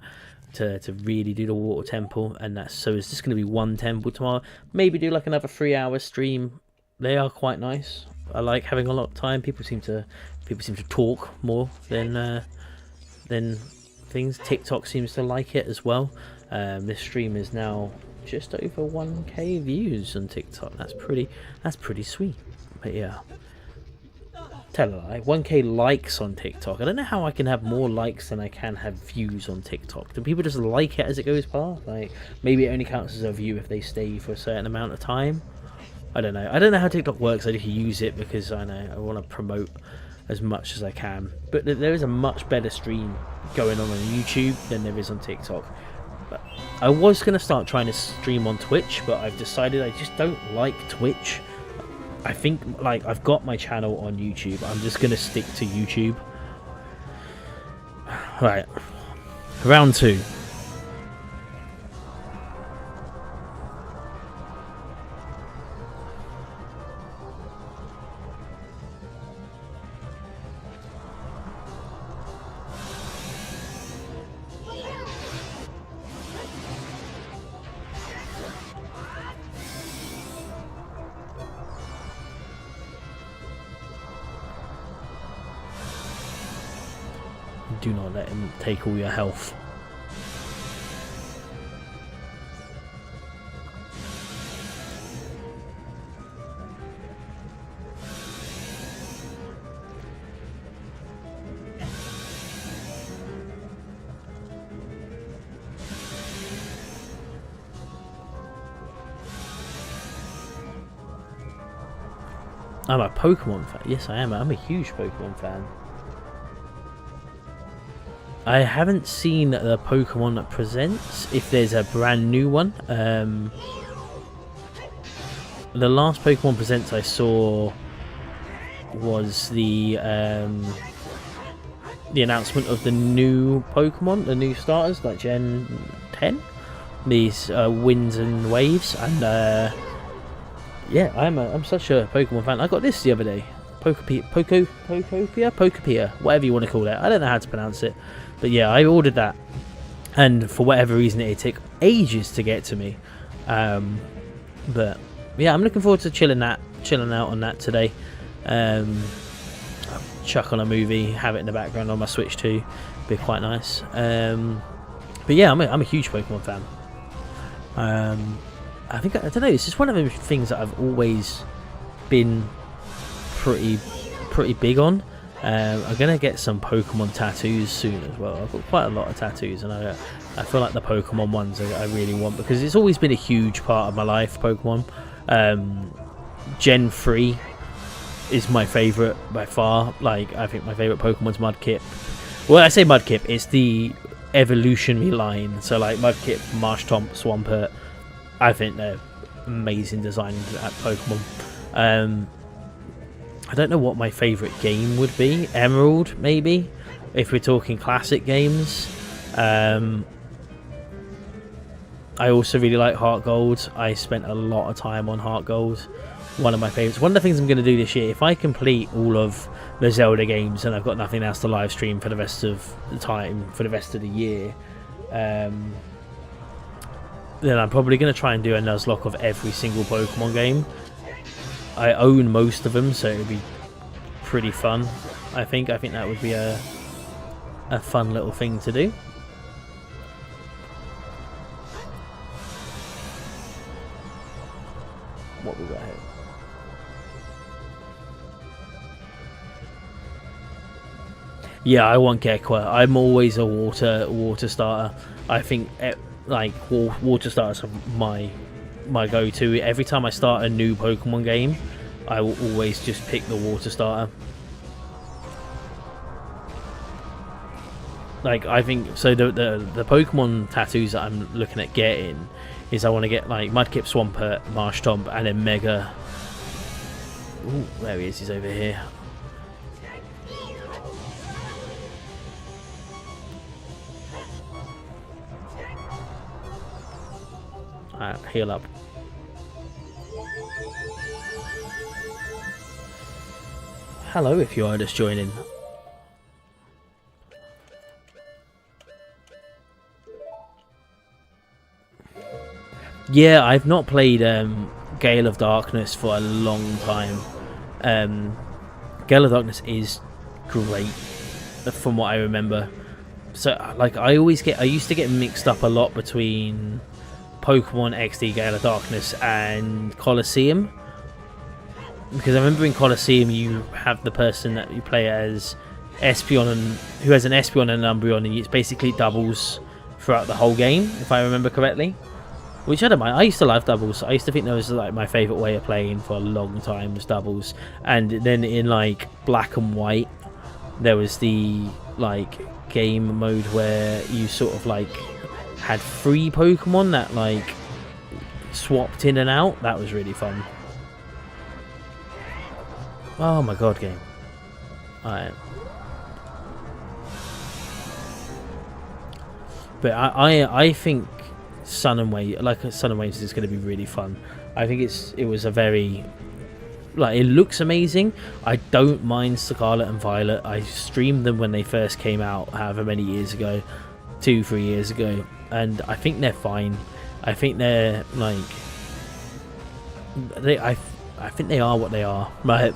Speaker 1: to really do the water temple. And that's, so it's just going to be 1 temple tomorrow. Maybe do like another 3-hour stream. They are quite nice. I like having a lot of time. People seem to talk more than things. TikTok seems to like it as well. This stream is now just over 1k views on TikTok. That's pretty sweet. But yeah, tell a lie, 1k likes on TikTok. I don't know how I can have more likes than I can have views on TikTok. Do people just like it as it goes past? Like, maybe it only counts as a view if they stay for a certain amount of time. I don't know how TikTok works. I just use it because I know I want to promote as much as I can. But there is a much better stream going on YouTube than there is on TikTok. But I was going to start trying to stream on Twitch, but I've decided I just don't like Twitch. I think, like, I've got my channel on YouTube. I'm just going to stick to YouTube. Right. Round 2. Do not let him take all your health. I'm a Pokemon fan. Yes, I am. I'm a huge Pokemon fan. I haven't seen the Pokemon Presents, if there's a brand new one. The last Pokemon Presents I saw was the announcement of the new Pokemon, the new starters, like Gen 10. These winds and waves, and yeah, I'm such a Pokemon fan. I got this the other day. Pokopia, whatever you want to call it. I don't know how to pronounce it. But yeah, I ordered that, and for whatever reason it took ages to get to me. But yeah, I'm looking forward to chilling out on that today. Chuck on a movie, have it in the background on my Switch too. Be quite nice. But yeah, I'm a huge Pokemon fan. I don't know. It's just one of those things that I've always been pretty big on. I'm gonna get some Pokemon tattoos soon as well. I've got quite a lot of tattoos, and I feel like the Pokemon ones I really want, because it's always been a huge part of my life. Pokemon. Gen 3 is my favourite by far. Like, I think my favourite Pokemon's Mudkip. Well, I say Mudkip, it's the evolutionary line. So like Mudkip, Marshtomp, Swampert, I think they're amazing designs at Pokemon. I don't know what my favourite game would be. Emerald, maybe, if we're talking classic games. I also really like Heart Gold. I spent a lot of time on Heart Gold. One of my favourites. One of the things I'm going to do this year, if I complete all of the Zelda games and I've got nothing else to live stream for the rest of the time, for the rest of the year, then I'm probably going to try and do a Nuzlocke of every single Pokemon game. I own most of them, so it would be pretty fun. I think that would be a fun little thing to do. What we got here? Yeah, I want Gekwa. I'm always a water starter. I think like water starters are my go-to. Every time I start a new Pokemon game, I will always just pick the water starter. Like, I think so. The Pokemon tattoos that I'm looking at getting is I want to get like Mudkip, Swampert, Marshtomp, and then Mega. Ooh, there he is. He's over here. Alright, heal up. Hello, if you are just joining. Yeah, I've not played Gale of Darkness for a long time. Gale of Darkness is great, from what I remember. So, like, I used to get mixed up a lot between Pokemon XD Gale of Darkness and Colosseum, because I remember in Colosseum you have the person that you play as Espeon, who has an Espeon and an Umbreon, and it's basically doubles throughout the whole game, if I remember correctly. Which I don't mind. I used to love doubles. I used to think that was like my favourite way of playing for a long time, was doubles. And then in like Black and White, there was the like game mode where you sort of like had 3 Pokemon that like swapped in and out. That was really fun. Oh my god, game. Alright. But I think Sun and Waves is going to be really fun. I think it was a very, like, it looks amazing. I don't mind Scarlet and Violet. I streamed them when they first came out, however many years ago, 2-3 years ago, and I think they're fine. I think they're like, I think they are what they are. Right?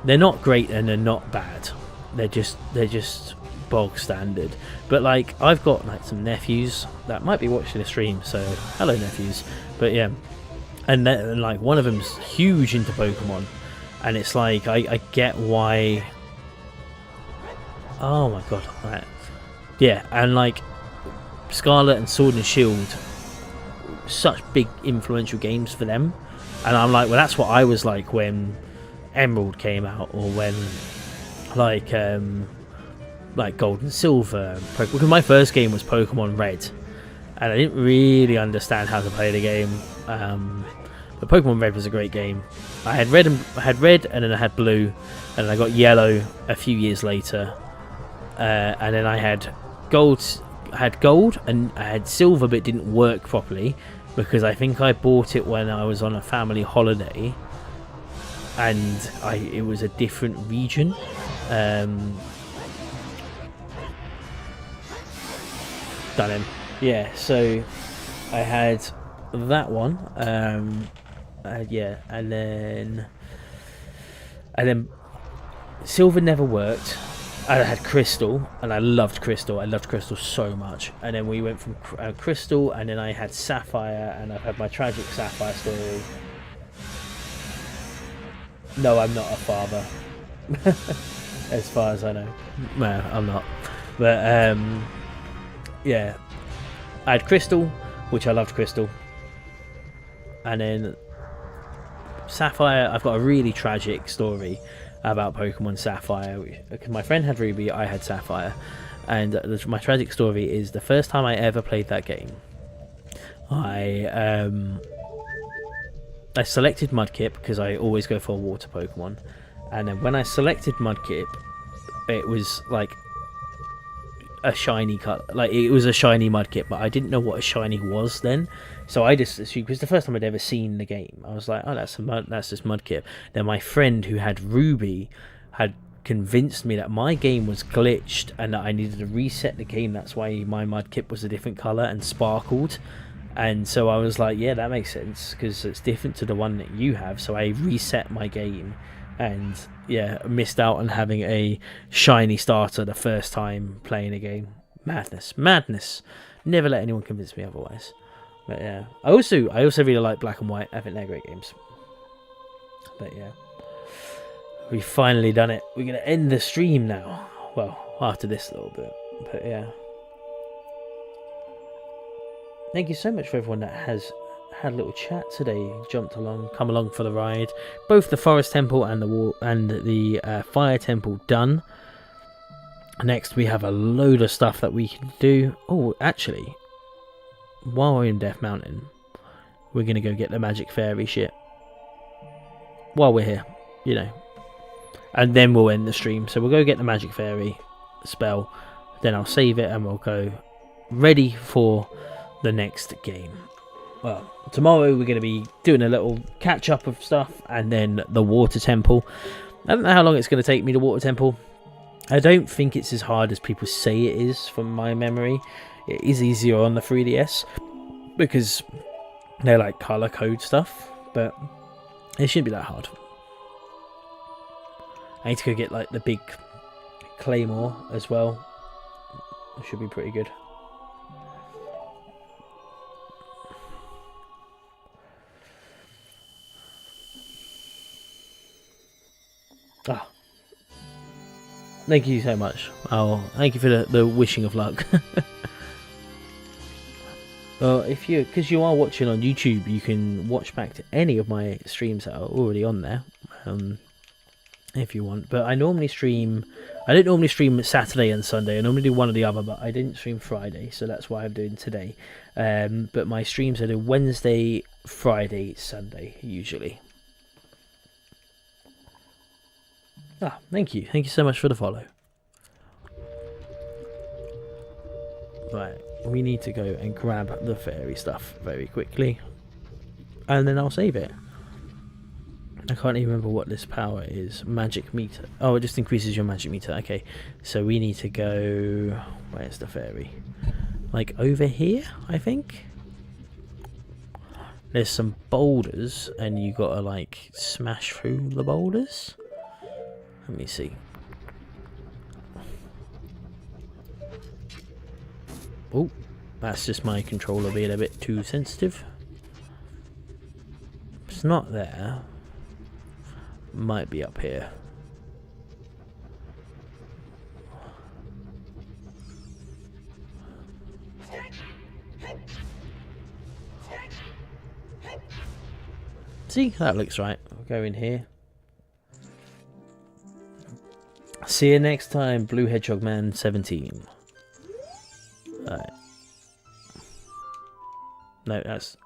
Speaker 1: They're not great and they're not bad. They're just bog standard. But like, I've got like some nephews that might be watching the stream, so hello nephews. But yeah, and then, like, one of them's huge into Pokemon, and it's like I get why. Oh my god, right. Yeah, and like Scarlet and Sword and Shield, such big influential games for them, and I'm like, well, that's what I was like when Emerald came out, or when like Gold and Silver. Because my first game was Pokemon Red, and I didn't really understand how to play the game. But Pokemon Red was a great game. I had red, and then I had blue, and I got yellow a few years later, and then I had gold. And I had silver, but it didn't work properly because I think I bought it when I was on a family holiday, and it was a different region. Done him. Yeah, so I had that one. Yeah, and then silver never worked. I had Crystal, and I loved Crystal. I loved Crystal so much. And then we went from Crystal, and then I had Sapphire, and I've had my tragic Sapphire story. No, I'm not a father. As far as I know. No, I'm not. But, yeah. I had Crystal, which I loved Crystal. And then Sapphire, I've got a really tragic story. about Pokemon Sapphire, because my friend had Ruby, I had Sapphire, and my tragic story is the first time I ever played that game, I selected Mudkip because I always go for a water Pokemon, and then when I selected Mudkip, it was like a shiny color, like it was a shiny Mudkip, but I didn't know what a shiny was then, so I just assumed, because the first time I'd ever seen the game, I was like, oh, that's just Mudkip. Then my friend who had Ruby had convinced me that my game was glitched and that I needed to reset the game. That's why my Mudkip was a different color and sparkled. And so I was like, yeah, that makes sense, because it's different to the one that you have. So I reset my game, and yeah, missed out on having a shiny starter the first time playing a game. Madness. Never let anyone convince me otherwise. But yeah, I also really like Black and White. I think they're great games. But yeah, we've finally done it. We're gonna end the stream now. Well, after this little bit. But yeah, thank you so much for everyone that has had a little chat today, jumped along, come along for the ride. Both the Forest Temple and the Fire Temple done. Next we have a load of stuff that we can do. Oh, actually, while we're in Death Mountain, we're going to go get the Magic Fairy shit. While we're here, you know. And then we'll end the stream. So we'll go get the Magic Fairy spell, then I'll save it and we'll go ready for the next game. Well, tomorrow we're going to be doing a little catch up of stuff, and then the Water Temple. I don't know how long it's going to take me, the Water Temple. I don't think it's as hard as people say it is from my memory. It is easier on the 3DS because they're like color code stuff, but it shouldn't be that hard. I need to go get like the big Claymore as well. It should be pretty good. Ah, thank you so much. Oh, thank you for the wishing of luck. Well, because you are watching on YouTube, you can watch back to any of my streams that are already on there, if you want. But I don't normally stream Saturday and Sunday. I normally do one or the other, but I didn't stream Friday, so that's why I'm doing today. But my streams are Wednesday, Friday, Sunday, usually. Ah, thank you so much for the follow. Right, we need to go and grab the fairy stuff very quickly, and then I'll save it. I can't even remember what this power is. Magic meter. Oh, it just increases your magic meter. Okay, so we need to go... Where's the fairy? Like over here, I think? There's some boulders, and you gotta like smash through the boulders. Let me see. Oh, that's just my controller being a bit too sensitive. It's not there. Might be up here. See, that looks right. I'll go in here. See you next time, Blue Hedgehog Man 17. Alright. No, that's...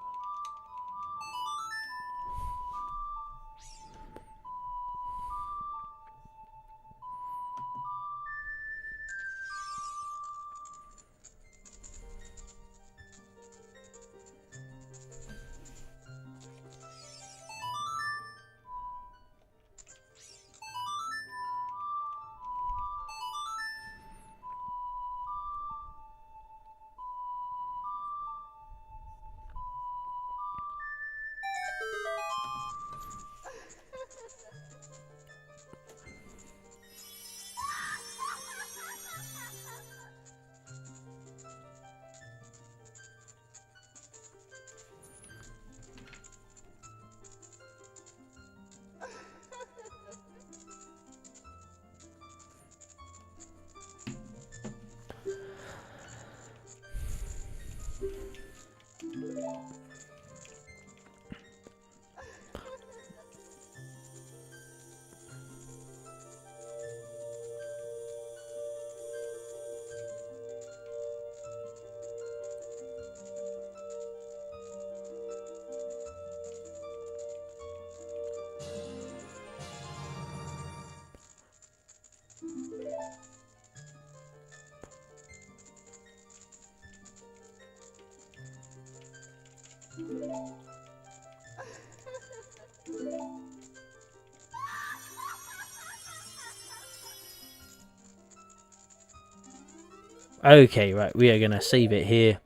Speaker 1: Okay, right, we are going to save it here,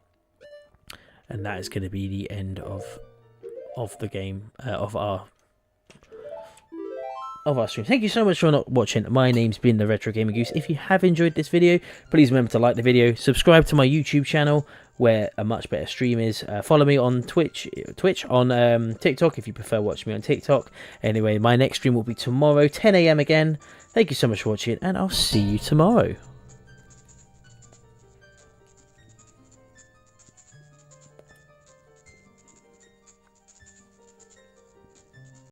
Speaker 1: and that is going to be the end of the game, of our stream. Thank you so much for not watching. My name's been the Retro Gamer Goose. If you have enjoyed this video, please remember to like the video, subscribe to my YouTube channel where a much better stream is. Follow me on Twitch on TikTok if you prefer watching me on TikTok. Anyway, my next stream will be tomorrow, 10 AM again. Thank you so much for watching, and I'll see you tomorrow.